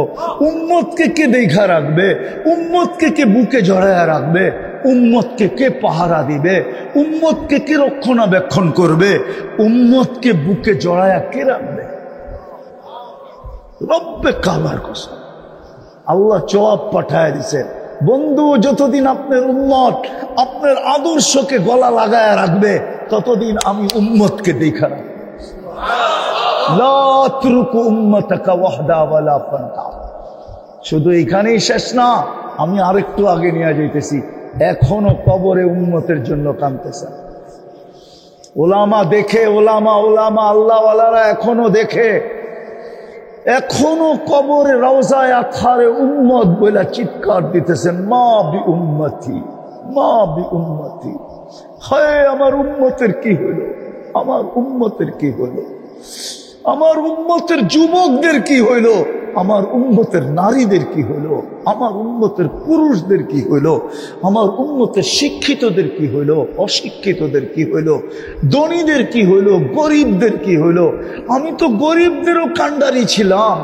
উম্মতকে কে দেখা রাখবে? উম্মতকে কে বুকে জড়ায়া রাখবে? উম্মতকে কে পাহারা দিবে? উম্মতকে কে রক্ষণাবেক্ষণ করবে? উম্মতকে বুকে জড়ায়া কে রাখবে? রব্বে কাবার কসম, আল্লাহ জবাব পাঠায় দিছেন, বন্ধু যতদিন আপনার উম্মত আপনার আদর্শকে গলা লাগায় রাখবে, ততদিন আমি উম্মতকে দেখা রাখবো। লা তুরকু উম্মতাকা ওয়াহদা ওয়ালা ফান্তা। শুধু এখানেই শেষ না, আমি আরেকটু আগে নিয়ে যাইতেছি। এখনো কবরে উম্মতের জন্য কাঁদতেছেন। ওলামা দেখে, ওলামা আল্লাহওয়ালারা এখনো দেখে, এখনো কবরে রওজায় আথারে উম্মত বলে চিৎকার দিতেছেন, মা বি উম্মতি, মা বি উম্মতি। হায় আমার উম্মতের কি হলো, আমার উম্মতের কি হলো, আমার উম্মতের যুবকদের কি হইল, আমার উম্মতের নারীদের কি হইল, আমার উম্মতের পুরুষদের কি হইল, আমার উম্মতের শিক্ষিতদের কি হইল, অশিক্ষিতদের কি হইল, ধনীদের কি হইল, গরিবদের কি হইল। আমি তো গরিবদেরও কাণ্ডারি ছিলাম,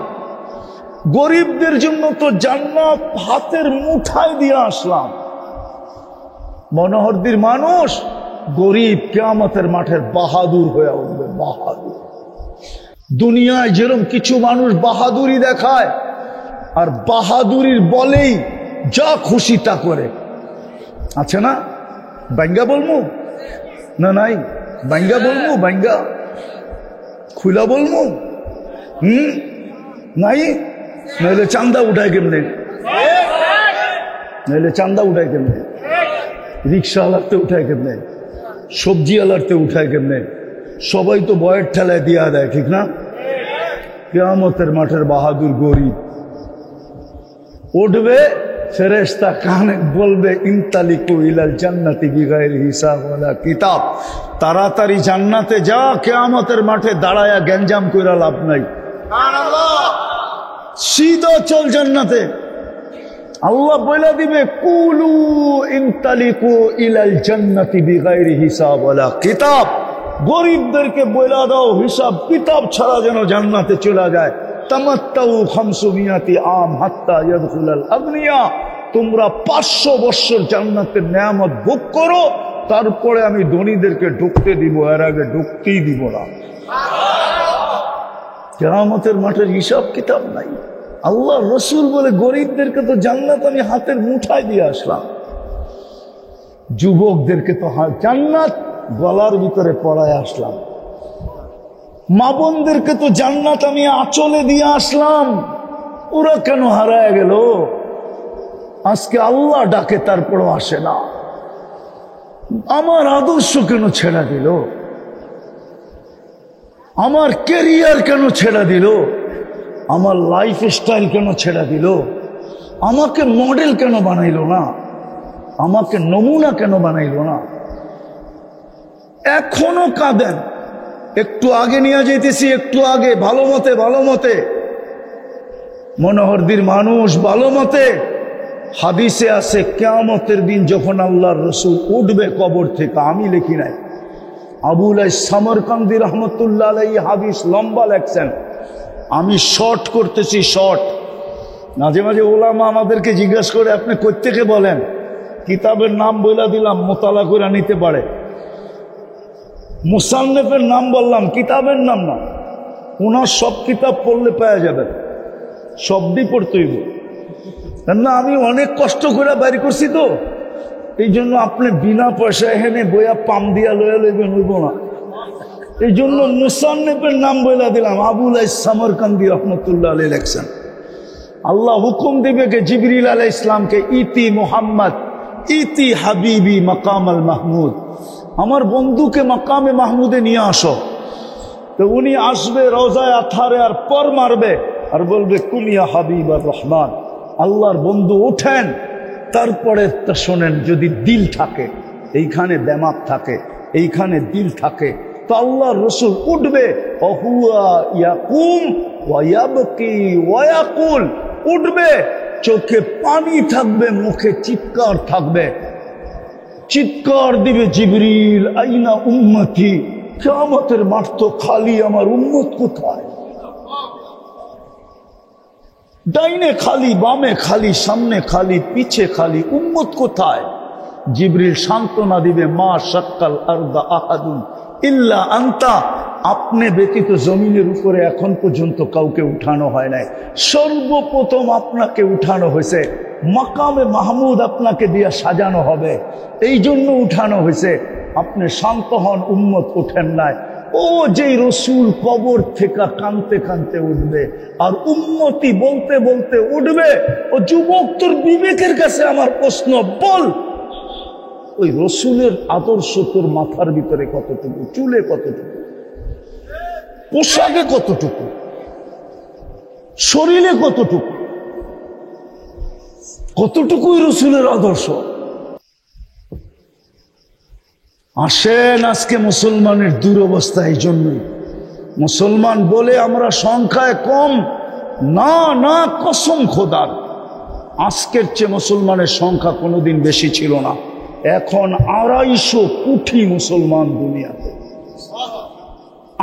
গরিবদের জন্য তো জান্নাত হাতের মুঠায় দিয়ে আসলাম। মনোহরদীর মানুষ গরিব কিয়ামতের মাঠের বাহাদুর হয়ে উঠবে, বাহাদুর। দুনিয়ায় যেরকম কিছু মানুষ বাহাদুরি দেখায় আর বাহাদুরির বলেই যা খুশি তা করে, আছে না? বাঙ্গা বলবো না, নাই বাঙ্গা বলবো, বাঙ্গা খুলা বলবো, নাই, নইলে চান্দা উঠায় কেমনে? নইলে চান্দা উঠায় কেমনে? রিক্সা আলারতে উঠায় কেমনে? সবজি আলারতে উঠায় কেমনে? সবাই তো বয়ের ঠেলায় দিয়া দেয়, ঠিক না? কিয়ামতের মাঠের বাহাদুর গরিব উঠবে, ফেরেশতা কানে বলবে ইনতালিকু ইলাল জান্নাতি বিগাইরি হিসাব ওয়ালা কিতাব, তাড়াতাড়ি জান্নাতে যা, কিয়ামতের মাঠে দাঁড়ায়া গ্যাঞ্জাম কইরা লাভ নাই, সিধা চল জান্নাতে। আল্লাহ বলে দিবে কুলু ইনতালিকু ইলাল জান্নাতি বিগাইরি হিসাব ওয়ালা কিতাব, গরিবদেরকে বলে দাও হিসাব কিতাব ছাড়া যেন জান্নাতে চলে যায়। তামাত্তাউ 500 আম হাত্তা ইয়াদখুলাল আগনিয়া, তোমরা 500 বছর জান্নাতের নেয়ামত ভোগ করো, তারপরে আমি ধনীদেরকে ঢুকতে দিব, এর আগে ঢুকতেই দিব না। কিয়ামতের মাঠের হিসাব কিতাব নাই। আল্লাহ রসুল বলে গরিবদেরকে তো জান্নাত আমি হাতের মুঠায় দিয়ে আসলাম, যুবকদেরকে তো জান্নাত গলার ভিতরে পড়ায় আসলাম, মা বোনদেরকে তো জান্নাত আমি আঁচলে দিয়ে আসলাম, ওরা কেন হারায় গেল? আজকে আল্লাহ ডাকে তারপরও আসে না। আমার আদর্শ কেন ছেড়া দিল? আমার ক্যারিয়ার কেন ছেড়া দিল? আমার লাইফ স্টাইল কেন ছেড়া দিল? আমাকে মডেল কেন বানাইলো না? আমাকে নমুনা কেন বানাইলো না? এখনো কাঁদেন। একটু আগে নিয়ে যেতেছি, একটু আগে ভালো মতে মনোহরদীর মানুষ ভালো মতে হাদিসে আছে কিয়ামতের দিন যখন আল্লাহর রসুল উঠবে কবর থেকে, আমি লিখি নাই, আবুল সামরকান্দি রহমতুল্লাহ আলাইহি হাদিস লম্বা লেখছেন, আমি শর্ট করতেছি, শর্ট। মাঝে মাঝে ওলামা আমাদেরকে জিজ্ঞাসা করে আপনি কই থেকে বলেন, কিতাবের নাম বলে দিলাম, মোতালা করে নিতে পারে। মুসান্নেফের নাম বললাম, কিতাবের নাম না। ওনার সব কিতাব পড়লে পাওয়া যাবে, শব্দই পড়তে হইব না। আমি অনেক কষ্ট করে বাইর করছি তো, এই জন্য আপনি বিনা পয়সা এখানে বইয়া পাম দিয়া লয়া লইবেন, হইব না। এই জন্য মুসান্নেফের নাম বলে দিলাম, আবুল সামরকান্দি রহমতুল্লাহ আলাইহি লেখছেন। আল্লাহ হুকুম দিবে কে জিবরিল আলাইহিস সালামকে, ইতি মুহাম্মদ ইতি হাবিবি মাকাম আল মাহমুদ, আমার বন্ধুকে মাকামে মাহমুদে নিয়ে আসো। তো উনি আসবে রওজায়ে আথারে, আর পর মারবে আর বলবে কুমিয়া হাবিব আর রহমান, আল্লাহর বন্ধু ওঠেন। তারপরে তা শোনেন, যদি দিল থাকে এইখানে, দেমাগ থাকে এইখানে, দিল থাকে, তো আল্লাহর রসুল উঠবে, অহুয়া ইয়াকুম ওয়া ইয়াবকি ওয়া ইয়াকুল, উঠবে, চোখে পানি থাকবে, মুখে চিৎকার থাকবে, চিৎকার দিবে জিবরিল আইনা উম্মতি, কিয়ামতের মাঠ তো খালি, আমার উম্মত কোথায়? ডাইনে খালি, বামে খালি, সামনে খালি, পিছে খালি, উম্মত কোথায়? জিবরিল সান্ত্বনা দিবে, মা শাক্কাল আরদা আহাদুন ইল্লা আনতা, আপনি ব্যতীত জমিনের উপরে এখন পর্যন্ত কাউকে উঠানো হয় নাই, সর্বপ্রথম আপনাকে উঠানো হয়েছে, মাকামে মাহমুদ আপনাকে দিয়ে সাজানো হবে, এই জন্য উঠানো হয়েছে। আপনি শান্ত হন, উম্মত ওঠেন নাই। ও যেই রসুল কবর থেকে কানতে কানতে উঠবে, আর উম্মতি বলতে বলতে উঠবে। ও যুবক, তোর বিবেকের কাছে আমার প্রশ্ন, বল ওই রসুলের আদর্শ তোর মাথার ভিতরে কতটুকু, চুলে কতটুকু, পোশাকে কতটুকু, শরীরে কতটুকু, কতটুকুই রসুলের আদর্শ? আসেন, আজকে মুসলমানের দুরবস্থা এই জন্যই। মুসলমান বলে আমরা সংখ্যায় কম না, না, কসম খোদার, আজকের চেয়ে মুসলমানের সংখ্যা কোনোদিন বেশি ছিল না। এখন 250 কোটি মুসলমান দুনিয়াতে।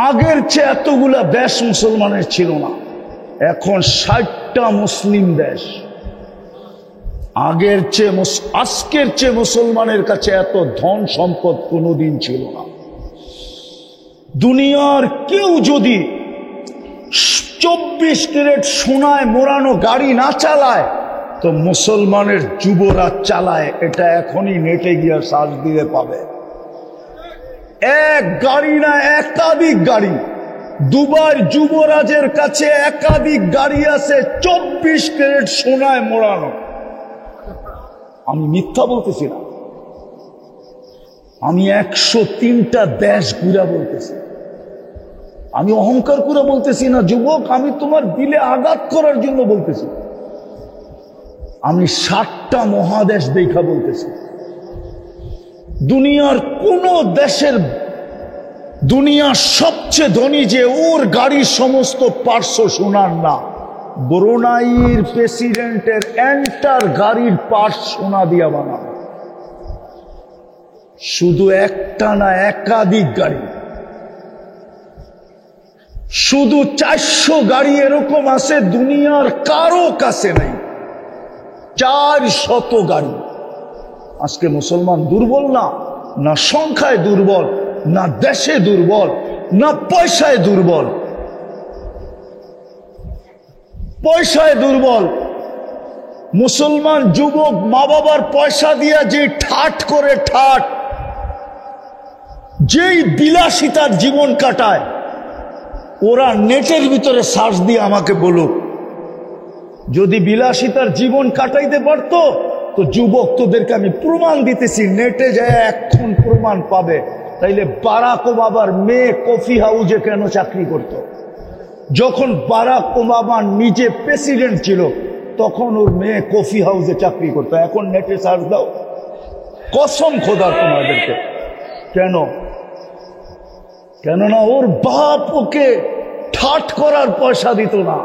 আগের চেয়ে এতগুলা দেশ মুসলমানের ছিল না, এখন 60টা মুসলিম দেশ। আগের চেয়ে আজকের চেয়ে মুসলমানের কাছে এত ধন সম্পদ কোনোদিন ছিল না। দুনিয়ার কেউ যদি 24 ক্যারেট সোনায় মোড়ানো গাড়ি না চালায়, তো মুসলমানের যুবরাজ চালায়। এটা এখনই নেটে গিয়ে সার্চ দিয়ে পাবে। এক গাড়ি না, একাধিক গাড়ি। দুবাইয়ের যুবরাজের কাছে একাধিক গাড়ি আছে 24 ক্যারেট সোনায় মোড়ানো। আমি মিথ্যা বলতেছি না, আমি 103টা দেশ ঘুরা বলতেছি। আমি অহংকার করে বলতেছি না যুবক, আমি তোমার দিলে আঘাত করার জন্য বলতেছি। আমি 60টা মহাদেশ দেখা বলতেছি। দুনিয়ার কোন দেশের, দুনিয়ার সবচেয়ে ধনী যে ওর গাড়ির সমস্ত পার্শ্ব সোনার না, ব্রুনাইয়ের প্রেসিডেন্টের এন্টার গাড়ির পার্শ্ব সোনা দিয়া বানানো। শুধু একটা না, একাধিক গাড়ি, শুধু 400 গাড়ি এরকম আছে দুনিয়ার কারো কাছে নাই। 400 গাড়ি। আজকে মুসলমান দুর্বল না, না সংখ্যায় দুর্বল, না দেশে দুর্বল, না পয়সায় দুর্বল। পয়সায় দুর্বল। মুসলমান যুবক মা বাবার পয়সা দিয়া যে ঠাট করে, ঠাট যেই বিলাসিতার জীবন কাটায়, ওরা নেটের ভিতরে সার্চ দিয়ে আমাকে বলুক, যদি বিলাসিতার জীবন কাটাইতে পারত তো যুবক তোদেরকে আমি প্রমাণ দিতেছি, নেটে যায় এখন প্রমাণ পাবে। তাইলে বারাক ওবামার মেয়ে কফি হাউজে কেন চাকরি করত? যখন বারাক ওবামা নিজে প্রেসিডেন্ট ছিল তখন ওর মেয়ে কফি হাউসে চাকরি করতো। এখন নেটে সার্চ দাও, কসম খোদা তোমাদেরকে। কেন? কেননা ওর বাপ ওকে ঠাট করার পয়সা দিত না।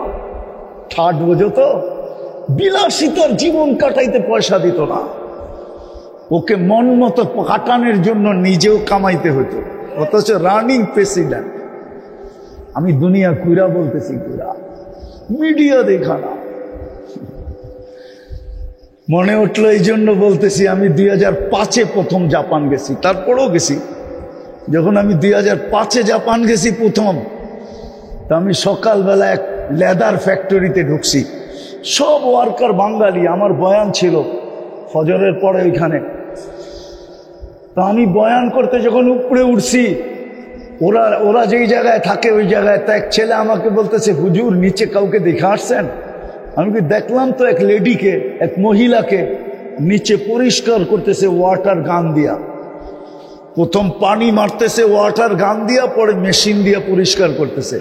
ঠাট বোঝো তো? বিলাসিতার জীবন কাটাইতে পয়সা দিত না, ওকে মন মতো কাটানোর জন্য নিজেও কামাইতে হতো। অথচ রানিং প্রেসিডেন্ট। আমি দুনিয়া কুইরা বলতেছি, কুইরা মিডিয়া দেখা না। মনে উঠলো এই জন্য বলতেছি, আমি 2005-এ প্রথম জাপান গেছি, তারপরেও গেছি। যখন আমি 2005-এ জাপান গেছি প্রথম, তা আমি সকালবেলা এক লেদার ফ্যাক্টরিতে ঢুকছি। সব ওয়ার্কার বাঙালি। আমার বয়ান ছিল ফজরের পরে ওইখানে। তা আমি বয়ান করতে যখন উপরে উঠছি, ওরা যেই জায়গায় থাকে ওই জায়গায়, তা এক ছেলে আমাকে বলতেছে, হুজুর নিচে কাউকে দেখে আসছেন? আমি কি দেখলাম তো এক লেডিকে, এক মহিলাকে নিচে পরিষ্কার করতেছে ওয়াটার গান দিয়া। প্রথম পানি মারতেছে ওয়াটার গান দিয়া, পরে মেশিন দিয়া পরিষ্কার করতেছে।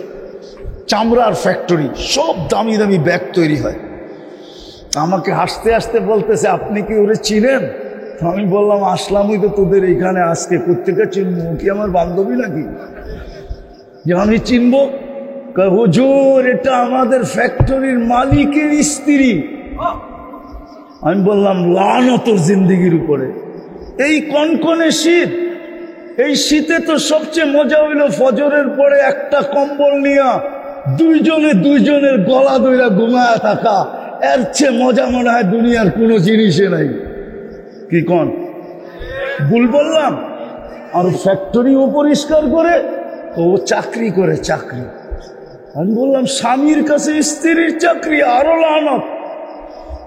চামড়ার ফ্যাক্টরি, সব দামি দামি ব্যাগ তৈরি হয়। আমাকে হাসতে হাসতে বলতেছে, আপনি কি ওরে চিনেন? আমি বললাম, আসলামই তো তোদের এইখানে আজকে, প্রত্যেকে চিনবো, কি আমার বান্ধবী নাকি যে আমি চিনবো? হুজুর এটা আমাদের ফ্যাক্টরির মালিকের স্ত্রী। আমি বললাম, লানত তোর জিন্দেগির উপরে। এই কনকনে শীত, এই শীতে তো সবচেয়ে মজা হইল ফজরের পরে একটা কম্বল নিয়া দুইজনের গলা দইরা ঘুমায়া থাকা। এর চেয়ে মজা মনে হয় দুনিয়ার কোনো জিনিসে নাই। কি কন? ভুল বললাম? আর ফ্যাক্টরিও পরিষ্কার করে, ও চাকরি করে, চাকরি। আমি বললাম, স্বামীর কাছে স্ত্রীর চাকরি, আরো লানত।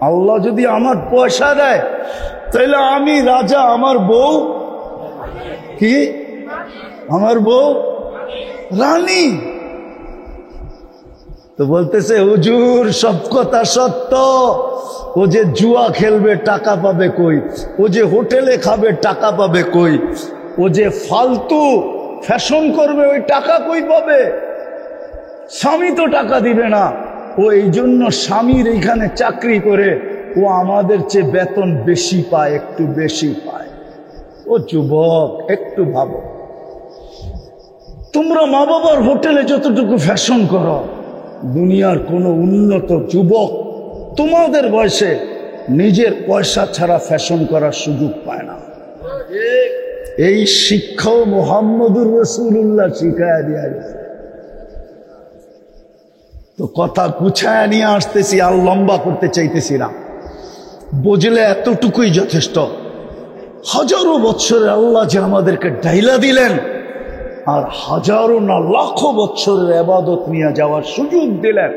আল্লাহ যদি আমার পয়সা দেয় তাহলে আমি রাজা, আমার বউ কি? আমার বউ রানী। তো বলতেছে, হুজুর সব কথা সত্য। ও যে জুয়া খেলবে টাকা পাবে কই? ও যে হোটেলে খাবে টাকা পাবে কই? ও যে ফালতু ফ্যাশন করবে ওই টাকা কই পাবে? স্বামী তো টাকা দিবে না। ও এই জন্য স্বামীর এইখানে চাকরি করে, ও আমাদের চেয়ে বেতন বেশি পায়, একটু বেশি পায়। ও যুবক, একটু ভাবো, তোমরা মা বাবার হোটেলে যতটুকু ফ্যাশন করো, দুনিয়ার কোনো উন্নত যুবক তোমাদের বয়সে নিজের পয়সা ছাড়া ফ্যাশন করার সুযোগ পায় না। এই শিক্ষাও মুহাম্মদুর রাসূলুল্লাহ শিখায়া দিয়া গেছে। তো কথা গুছায়া নিয়ে আসতেছি, আর লম্বা করতে চাইতেছি না। বুঝলে এতটুকুই যথেষ্ট। হাজারো বছরের আল্লাহ যে আমাদেরকে ডাইলা দিলেন, আর হাজারো না লাখো বছরের ইবাদত নিয়ে যাওয়ার সুযোগ দিলেন।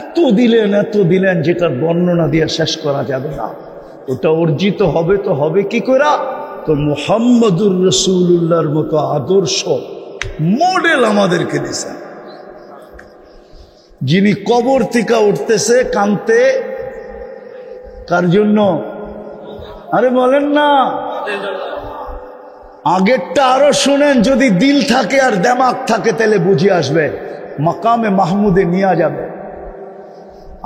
এত দিলেন যেটার বর্ণনা দিয়ে শেষ করা যাবে না। ওটা অর্জিত হবে তো হবে কি করে? তো মুহাম্মদুর রাসূলুল্লাহর মতো আদর্শ মডেল আমাদেরকে দিছেন। যিনি কবর থেকে উঠতেছে কানতে, কার জন্য? আরে বলেন না, আগেরটা আরো শুনেন। যদি দিল থাকে আর দেমাগ থাকে তাহলে বুঝে আসবে, মাকামে মাহমুদে নিয়ে যাবে।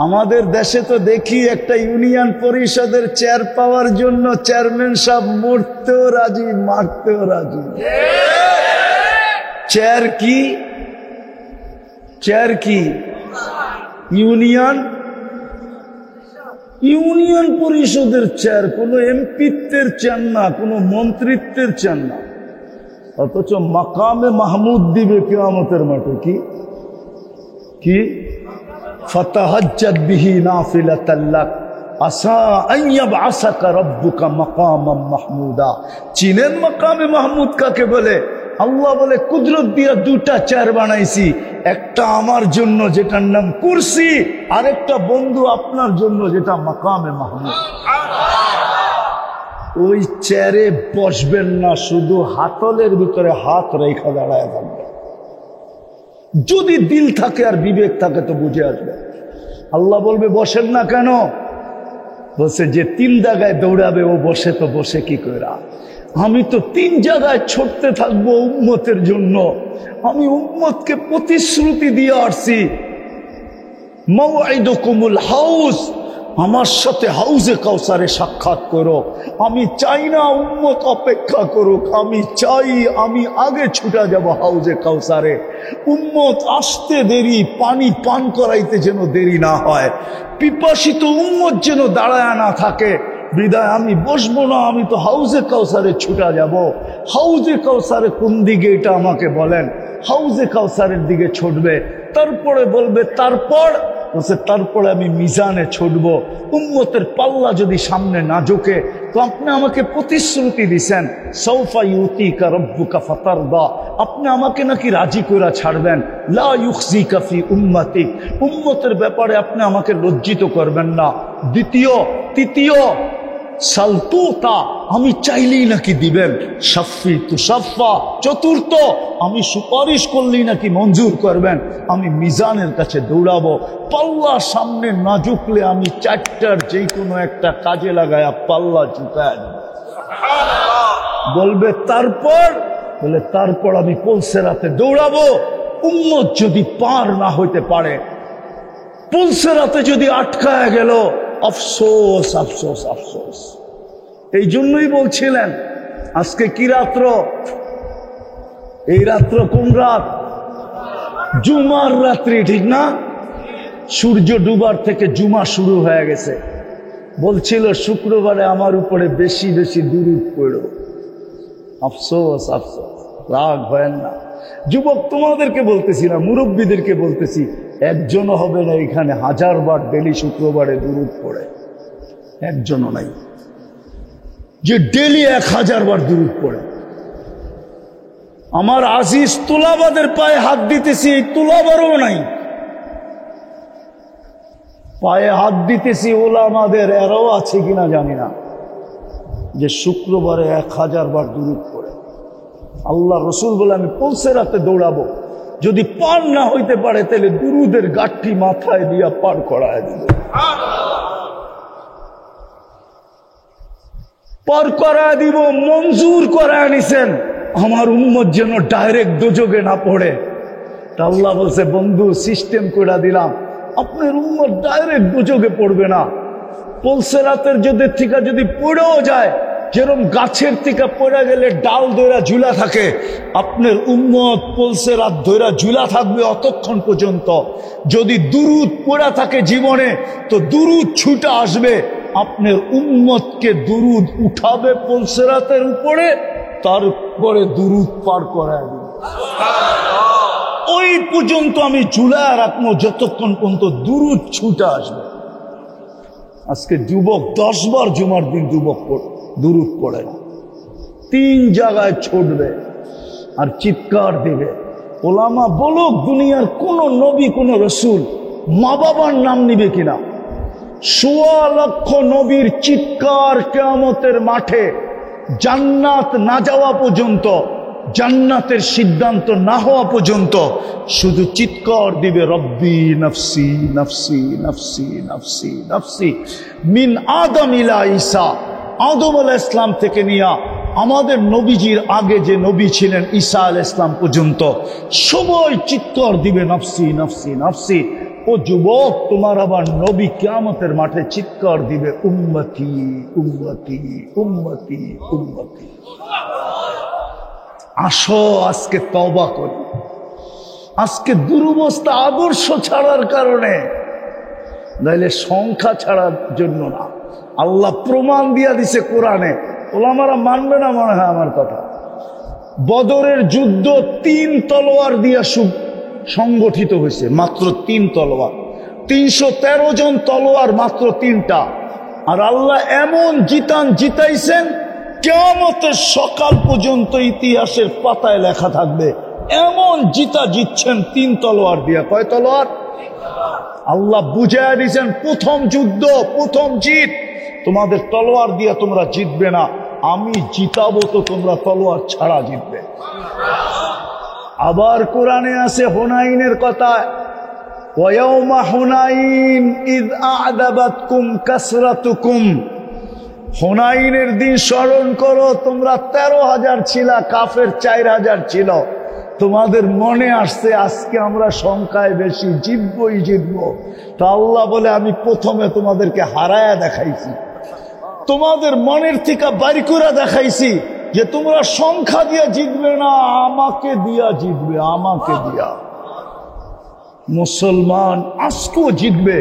আমাদের দেশে তো দেখি একটা ইউনিয়ন পরিষদের চেয়ার পাওয়ার জন্য চেয়ারম্যান সাহেব মরতেও রাজি, মারতেও রাজি। চেয়ার কি? চেয়ার কি? ইউনিয়ন পরিষদের চেয়ার, কোনো এমপিত্বের চেয়ার না, কোনো মন্ত্রিত্বের চেয়ার না। অথচ মাকামে মাহমুদ দিবে কিয়ামতের মাঠে। কি কি? ফাতাহাজ্জাদ বিহি নাফিলাতাল লাক আসা আন ইয়াবআসাকা রাব্বুকা মাকামান মাহমুদা। চিনেন মাকামে মাহমুদ কাকে বলে? আল্লাহ বলে কুদরত দিয়া দুটা চেয়ার বানাইছি, একটা আমার জন্য যেটার নাম কুরসি, আরেকটা বন্ধু আপনার জন্য যেটা মাকামে মাহমুদ। ওই চেয়ারে বসবেন না, শুধু হাতলের ভিতরে হাত রেখা দাঁড়ায় থাকবে। যদি দিল থাকে আর বিবেক থাকে তো বুঝে আসবে। আল্লাহ বলবে বসেন না কেন? বলছে যে 3 জায়গায় দৌড়াবে ও বসে, তো বসে কি কইরা? আমি তো 3 জায়গায় ছুটতে থাকবো উম্মতের জন্য। আমি উম্মতকে প্রতিশ্রুতি দিয়ে আসছি, মাওয়াইদুকুমুল হাউস, আমার সাথে হাউজে কাউসারে সাক্ষাৎ করো। আমি চাই না উম্মত অপেক্ষা করুক, আমি চাই আমি আগে ছুটা যাব হাউজে কাউসারে। উম্মত আসতে দেরি, পানি পান করাইতে যেন দেরি না হয়, পিপাসিত উম্মত যেন দাঁড়ায় না থাকে। বিদায় আমি বসবো না, আমি তো হাউজে কাউসারে ছুটা যাব। হাউজে কাউসারে কোন দিকে এটা আমাকে বলেন। হাউজে কাউসারের দিকে ছুটবে, তারপরে বলবে তারপরে আমি মিজানে ছুটবো। উম্মতের পাল্লা যদি সামনে না ঝুঁকে, তো আপনি আমাকে প্রতিশ্রুতি দিছেন সাউফা ইউতিকা রাব্বুকা ফাতারদা, আপনি আমাকে নাকি রাজি কইরা ছাড়বেন। লা ইউখজিকা ফি উম্মতিক, উম্মতের ব্যাপারে আপনি আমাকে লজ্জিত করবেন না। তৃতীয় সালতুতা, আমি চাইলেই নাকি দিবেন। শাফি তুসাফা, চতুর্থ আমি সুপারিশ করলেই নাকি মঞ্জুর করবেন। আমি মিজানের কাছে দৌড়াবো, পাল্লা সামনে না ঝুঁকলে আমি 4টার যে কোনো একটা কাজে লাগায়া পাল্লা ঝুঁকায় দেব। বলবে তারপর আমি পুলসেরাতে দৌড়াবো। উম্মত যদি পার না হইতে পারে, পুলসেরাতে যদি আটকায় গেল, আফসোস আফসোস আফসোস। এই জন্যই বলছিলেন আজকে কি রাত্র? এই রাত্র কোন রাত? জুমার রাত্রি, ঠিক না? সূর্য ডুবার থেকে জুমা শুরু হয়ে গেছে। বলছিল শুক্রবারে আমার উপরে বেশি বেশি দুরূদ পড়ো। আফসোস আফসোস, রাগ হয় না। যুবক তোমাদেরকে বলতেছি না, মুরব্বীদেরকে বলতেছি, একজনও হবে না এখানে 1000 বার ডেলি শুক্রবারে দুরূদ পড়ে। একজনও নাই যে ডেলি 1000 বার দুরূদ পড়ে। আমার আজিজ তুলাবাদের পায়ে হাত দিতেছি, এই তুলাবারও নাই। পায়ে হাত দিতেছি ওলামাদের, এরাও আছে কিনা জানি না, যে শুক্রবারে 1000 বার দুরূদ পড়ে। আল্লাহ রসুল বলে আমি পুলসেরাতে দৌড়াবো, যদি পার না হইতে পারে তাহলে দুরূদের গাঠি মাথায় দিয়া পার করায় দিব। পার করায় দিব, মঞ্জুর করায় নিছেন আমার উম্মত যেন ডাইরেক্ট দোজখে না পড়ে। তা আল্লাহ বলছে বন্ধু সিস্টেম করে দিলাম, আপনার উম্মত ডাইরেক্ট দোজখে পড়বে না। পুলসেরাতের যদি পড়েও যায়, যেরকম গাছের থেকে পড়ে গেলে ডাল ধইরা ঝুলা থাকে, আপনার উম্মত পুলসেরাত ধইরা ঝুলা থাকবে অতক্ষণ পর্যন্ত। যদি দুরূদ পড়া থাকে জীবনে, তো দুরূদ ছুটে আসবে, আপনার উম্মতকে দুরূদ উঠাবে পুলসেরাতের উপরে, তারপরে দুরূদ পার করায় দিবে। ওই পর্যন্ত আমি ঝুলা রাখবো যতক্ষণ পর্যন্ত দুরূদ ছুটে আসবে। আজকে যুবক 10 বার জুমার দিন দুরূদ পড়ে না, 3 জায়গায় ছুটবে আর চিৎকার দিবে। ওলামা বলুক দুনিয়ার কোন নবী কোন রসুল মা বাবার নাম নিবে কিনা? 1.25 লক্ষ নবীর চিৎকার কিয়ামতের মাঠে জান্নাত না যাওয়া পর্যন্ত জান্নাতের সিদ্ধান্ত না হওয়া পর্যন্ত শুধু চিৎকার দিবে রব্বি নফসি নফসি নফসি নফসি নফসি। মিন আদম ইলা ঈসা, আদম আলাইহিস সালাম থেকে নিয়া আমাদের নবীজির আগে যে নবী ছিলেন ঈসা আলাইহিস সালাম পর্যন্ত সবাই চিৎকার দিবে নফসি নফসি নফসি। ও যুবক, তোমার আবার নবী কিয়ামতের মাঠে চিৎকার দিবে উম্মতি উম্মতি উম্মতি উম্মতি। আসো আজকে তওবা করি। আজকে দুরবস্থা আদর্শ ছাড়ার কারণে, নাইলে সংখ্যা ছাড়ার জন্য না। আল্লাহ প্রমাণ দিয়া দিছে কোরআনে, ওলামারা মানবে না মনে হয় আমার কথা। বদরের যুদ্ধ 3 তলোয়ার দিয়া সংগঠিত হয়েছে, মাত্র 3 তলোয়ার। 313 জন তলোয়ার, মাত্র 3টা। আর আল্লাহ এমন জিতাইছেন, কিয়ামতের সকাল পর্যন্ত ইতিহাসের পাতায় লেখা থাকবে এমন জিতছেন 3 তলোয়ার দিয়া। কয় তলোয়ার? আল্লাহ বুঝাইয়া দিয়েছেন প্রথম যুদ্ধ, প্রথম জিত তোমাদের তলোয়ার দিয়া তোমরা জিতবে না, আমি জিতাবো তো তোমরা তলোয়ার ছাড়া জিতবে। আবার কোরআনে আছে হুনাইনের কথা, ওয়ায়াউমা হুনাইন ইয আ'দাবাতকুম কাসরাতুকুম। হুনাইনের দিন স্মরণ করো, তোমরা 13,000 ছিলা, কাফের 4,000 ছিল। তোমাদের মনে আসছে আজকে আমরা সংখ্যায় বেশি, জিতবই জিতবো। তা আল্লাহ বলে আমি প্রথমে তোমাদেরকে হারায়া দেখাইছি, তোমাদের মনের থেকে বাড়ি করে দেখাইছি যে তোমরা সংখ্যা দিয়া জিতবে না, আমাকে দিয়া জিতবে, আমাকে দিয়া। মুসলমান আজকেও জিতবে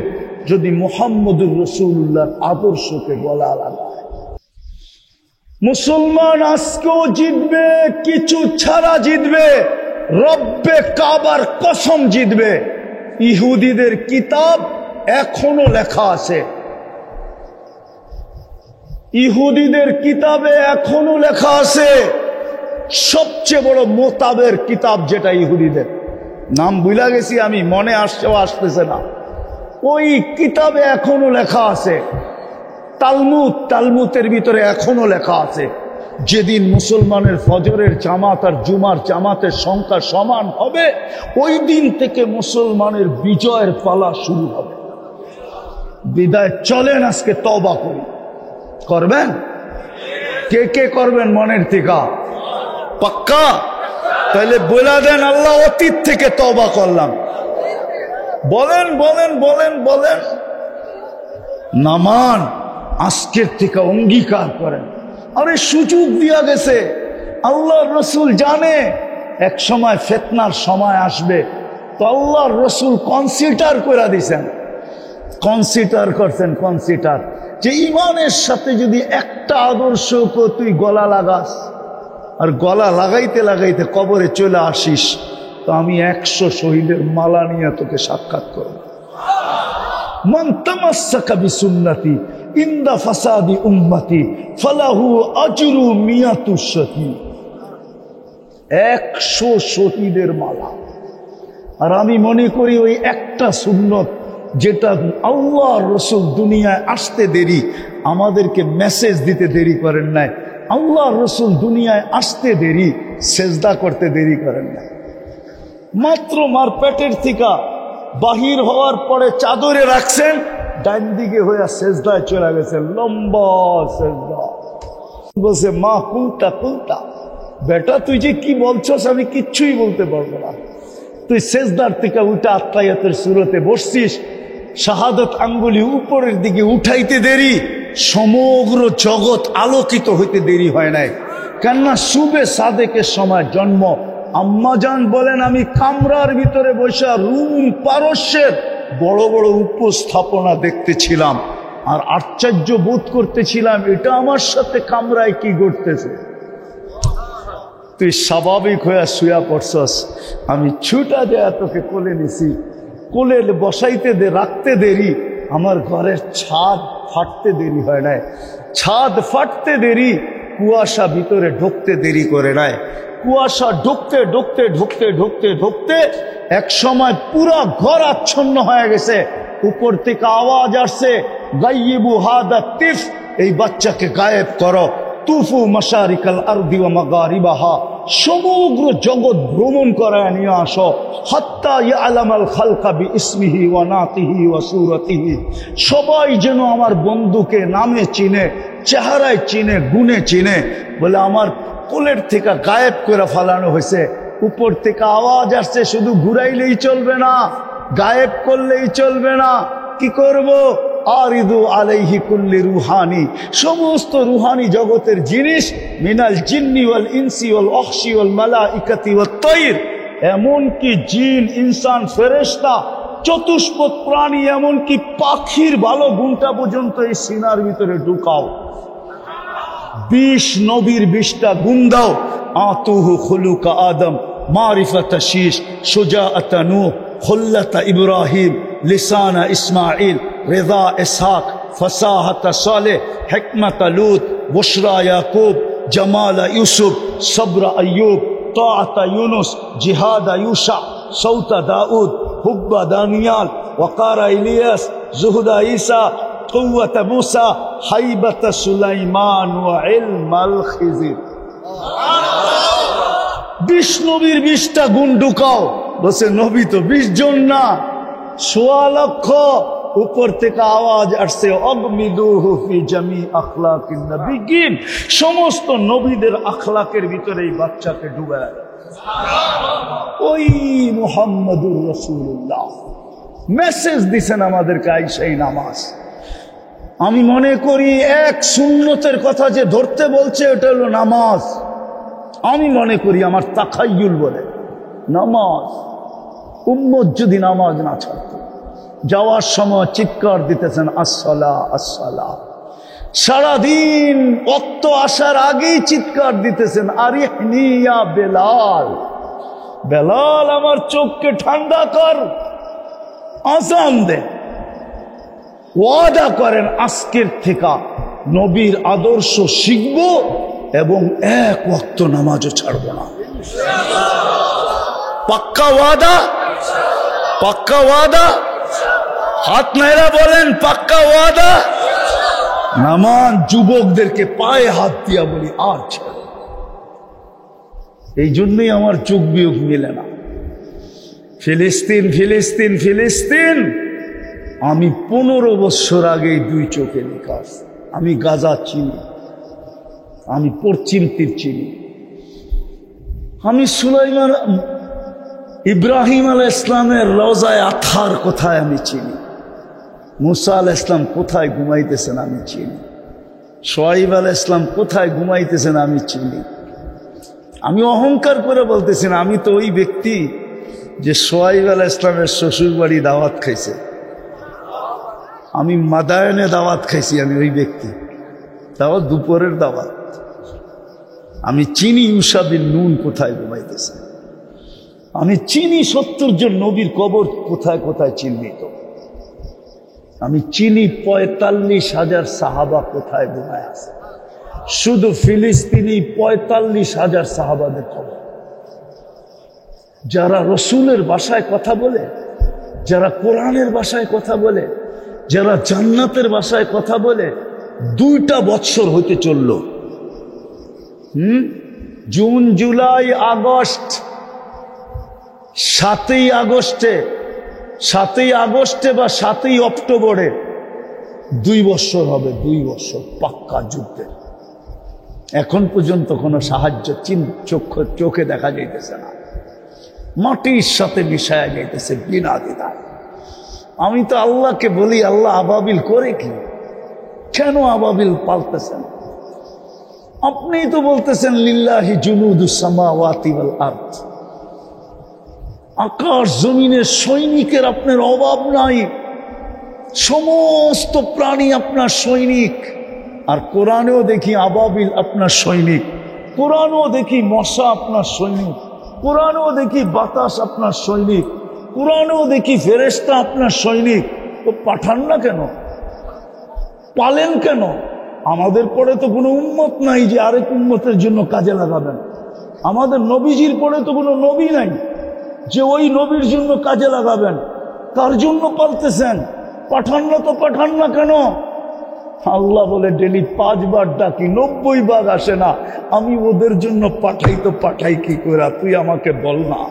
যদি মুহাম্মদুর রাসূলুল্লাহর আদর্শকে গলা লাগায়। মুসলমান আজকেও জিতবে, কিছু ছাড়া জিতবে, রব্বে কাবার কসম জিতবে। ইহুদিদের কিতাব এখনো লেখা আছে, ইহুদিদের কিতাবে এখনো লেখা আছে। সবচেয়ে বড় মোতাবের কিতাব যেটা ইহুদিদের, নাম ভুলে গেছি আমি, মনে আসতেছে না। ওই কিতাবে এখনো লেখা আছে। তালমুদের ভিতরে এখনো লেখা আছে, যেদিন মুসলমানের ফজরের জামাত আর জুমার জামাতের সংখ্যা সমান হবে, ওই দিন থেকে মুসলমানের বিজয়ের পালা শুরু হবে। বিদায় চলেন আজকে তওবা করি। করবেন? কে কে করবেন মনের থেকে? পাক্কা? তাহলে বলে দেন আল্লাহ অতীত থেকে তওবা করলাম। বলেন বলেন বলেন বলেন। নামান আজকের থেকে অঙ্গীকার করেন। আরে সুযোগ দিয়া গেছে, আল্লাহর রসুল জানে এক সময় ফিতনার সময় আসবে, তো আল্লাহর রসুল কনসিডার করে দিয়েছেন, কনসিডার করছেন, কনসিডার যে ইমানের সাথে যদি একটা আদর্শকে তুই গলা লাগাস আর গলা লাগাইতে লাগাইতে কবরে চলে আসিস, তো আমি 100 শহীদের মালা নিয়ে তোকে সাক্ষাৎ করব। মান তামাসসাকা বিসুন্নতি ইনদা ফাসাদি উম্মতি ফালাহু আজরু মিয়াতু শহীদ। 100 শহীদের মালা। আর আমি মনে করি ওই একটা সুন্নত যেটা আল্লাহর রসুল দুনিয়ায় আসতে দেরি, আমাদেরকে মেসেজ দিতে দেরি করেন নাই। আল্লাহর রসুল দুনিয়ায় আসতে দেরি, সেজদা করতে দেরি করেন নাই। মাত্র মার পেটের থেকে বাহির হওয়ার পরে চাদরে রাখছেন, ডান দিকে হয়ে সেজদায় চলে গেছে, লম্বা সেজদা। বলছে মা কুলতা কুলতা, বেটা তুই যে কি বলছস আমি কিচ্ছুই বলতে পারবো না। তুই সেজদার থেকে উঠে আত্মায়াতের সুরতে বসছিস, শাহাদত আঙ্গুলি উপরের দিকে উঠাইতে দেরি, সমগ্র জগৎ আলোকিত হইতে দেরি হয় নাই। কেননা শুবে সাদেকের সময় জন্ম। আম্মাজান বলেন আমি কামরার ভিতরে বসে রুম পারস্যের বড় বড় উপস্থাপনা দেখতেছিলাম আর আশ্চর্য বোধ করতেছিলাম, এটা আমার সাথে কামরায় কি ঘটতেছে। তুই স্বাভাবিক হয়ে শুয়া পড়ছস, আমি ছুটা দেয়া তোকে কোলে নিছি, কোলে বসাইতে রাখতে দেরি, আমার ঘরের ছাদ ফাটতে দেরি হয় নাই। ছাদ ফাটতে দেরি, কুয়াশা ভিতরে ঢুকতে দেরি করে নাই। কুয়াশা ঢুকতে ঢুকতে ঢুকতে ঢুকতে ঢুকতে এক সময় পুরা ঘর আচ্ছন্ন হয়ে গেছে। উপর থেকে আওয়াজ আসছে, গাইয়িবু হাদা তিফ, এই বাচ্চাকে গায়েব করো। তুফু মাশারিকাল আরদি ওয়া মাগারিবাহা, সমগ্র জগৎ ভ্রমণ করায় নিয়ে আসো, হাত্তা ইয়ালামাল খালকা বিইসমিহি ওয়া নাতিহি ওয়া সূরাতিহি, সবাই যেন আমার বন্ধুকে নামে চিনে, চেহারায় চিনে, গুণে চিনে। বলে আমার কোলের থেকে গায়েব করে ফেলানো হয়েছে, উপর থেকে আওয়াজ আসছে, শুধু ঘুরাইলেই চলবে না, গায়েব করলেই চলবে না। কি করব? আরিদু আলাইহি কুল্লি রুহানি, সমস্ত রুহানি জগতের জিনিস, মিনাল জিন্নি ওয়াল ইনসি ওয়াল ওয়াহশি ওয়াল মালাইকাতি ওয়াত তায়র, এমনকি জিন, ইনসান, ফেরেশতা, চতুষ্পদ প্রাণী, এমনকি পাখির ভালো গুণটা পর্যন্ত এই সিনার ভিতরে ঢুকাও। 20 নবীর 20টা গুণ দাও। আতুহু খুলুকা আদম, মারিফাতা শীশ, সুজাআতা নূহ, খুল্লাতা ইব্রাহিম, লিসানা ইসমাইল, রেদা ইসহাক, ফসাহাতা সালেহ, হিকমাতা লূত, বুশরা ইয়াকুব, জামালা ইউসুফ, সবরা আইয়ুব, তাআতা ইউনুস, জিহাদা ইউশা, সৌতা দাউদ, হুব্বা দানিয়াল, ওয়াকারা ইলিয়াস, জুহুদা ঈসা, কুওয়াতা মূসা, হাইবাতা সুলাইমান ওয়া ইলমাল খিজির। 20 নবীর 20টা গুণ ঢুকাও। বলছে নবী তো 20 জন না, 1.25 লক্ষ। উপর থেকে আওয়াজ আসছে, অগমিদুহু ফি জামি আখলাকিন নবিয়্যিন, সমস্ত নবীদের আখলাকের ভিতরে এই বাচ্চাকে ডুবায়। ওই মুহাম্মাদুর রাসূলুল্লাহ মেসেজ দিছেন আমাদেরকে, আইসাই নামাজ। আমি মনে করি এক সুন্নতের কথা যে ধরতে বলছে, এটা হলো নামাজ। আমি মনে করি, আমার তাখায়ুল বলে, নামাজ। উম্মত যদি নামাজ না ছাড়ত, যাওয়ার সময় চিৎকার দিতেছেন আসসালা আসসালা, সারাদিন ওয়াক্ত আসার আগেই চিৎকার দিতেছেন আরিহনি ইয়া বেলাল, বেলাল আমার চোখকে ঠান্ডা কর, আযান দে। ওয়াদা করেন আজকের থেকে নবীর আদর্শ শিখব এবং এক ওয়াক্ত নামাজও ছাড়ব না। পাক্কা ওয়াদা? পাক্কা ওয়াদা? হাত নাইরা বলেন পাক্কা ওয়াদা? নামাজ যুবকদেরকে পায়ে হাত দিয়া বলি আর ছাড়। এই জন্যই আমার চোখ বিয়োগ মিলে না। ফিলিস্তিন ফিলিস্তিন ফিলিস্তিন, আমি 15 বছর আগেই 2 চোখে লেখা। আমি গাজা চিনি, আমি পশ্চিম তীর চিনি, আমি সুলাইমান ইব্রাহিম আলাইহিস ইসলামের রওজায়ে আতহার কোথায় আমি চিনি, মুসা আলাইহিস ইসলাম কোথায় ঘুমাইতেছেন আমি চিনি, শুআয়ব আলাইহিস ইসলাম কোথায় ঘুমাইতেছেন আমি চিনি। আমি অহংকার করে বলতেছি না, আমি তো ওই ব্যক্তি যে শুআয়ব আলাইহিস ইসলামের শ্বশুর বাড়ি দাওয়াত খাইছে, আমি মাদায়নে দাওয়াত খাইছি, আমি ওই ব্যক্তি। তাও দুপুরের দাওয়াত। আমি চিনি ইউশা বিন নুন কোথায় ঘুমাইতেছে, আমি চিনি 70 জন নবীর কবর কোথায় কোথায় চিহ্নিত, আমি চিনি 45,000 সাহাবা কোথায় ঘুমায় আছে। শুধু ফিলিস্তিনি 45,000 সাহাবাদের কবর। যারা রসুলের ভাষায় কথা বলে, যারা কোরআনের ভাষায় কথা বলে, যারা জান্নাতের ভাষায় কথা বলে, 2টা বৎসর হইতে চলল। জুন, জুলাই, আগস্ট, 7ই আগস্টে বা 7ই অক্টোবরে 2 বৎসর হবে, 2 বৎসর পাক্কা যুদ্ধের। এখন পর্যন্ত কোনো সাহায্য চোখে দেখা যাইতেছে না, মাটির সাথে মিশায়া যাইতেছে বিনা দ্বিধায়। আমি তো আল্লাহকে বলি, আল্লাহ আবাবিল করে কি? কেন আবাবিল পালতেছেন? আপনিই তো বলতেছেন লিল্লাহি জুনুদুস সামাওয়াতি ওয়াল আরদ, আকাশ জমিনের সৈনিকের আপনার অভাব নাই, সমস্ত প্রাণী আপনার সৈনিক। আর কোরআনেও দেখি আবাবিল আপনার সৈনিক, কোরআনেও দেখি মশা আপনার সৈনিক, কোরআনেও দেখি বাতাস আপনার সৈনিক, কোরআনেও দেখি ফেরেশতা আপনার সৈনিক। তো পাঠান না কেন? পালেন কেন? আমাদের পরে তো কোনো উম্মত নাই যে আরেক উম্মতের জন্য কাজে লাগাবেন। আমাদের নবীজির পরে তো কোনো নবী নাই যে ওই নবীর জন্য কাজে লাগাবেন। তার জন্য পালতেছেন। পাঠান না তো পাঠান না কেন? আল্লাহ বলে ডেলি 5 বার ডাকি, 90 বার আসে না, আমি ওদের জন্য পাঠাই তো পাঠাই কি করে, তুই আমাকে বল না।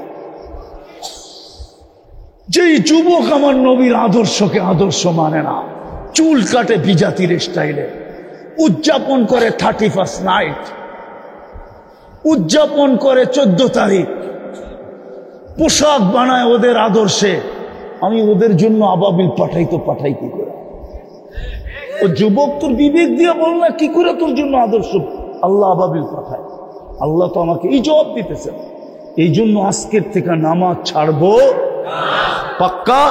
যেই যুবক আমার নবীর আদর্শকে আদর্শ মানে না, চুল কাটে বিজাতির স্টাইলে, উদযাপন করে 31st নাইট, উদযাপন করে 14 তারিখ, পোশাক বানায় ওদের আদর্শে, আমি ওদের জন্য আবাবিল পাঠাই তো পাঠাই কি করে। ও যুবক তোর বিবেক দিয়ে বল না, কি করে তোর জন্য আদর্শ আল্লাহ আবাবিল পাঠায়। আল্লাহ তো আমাকে এই জবাব দিতেছেন। এই জন্য আজকের থেকে নামাজ ছাড়বো পাক্কা।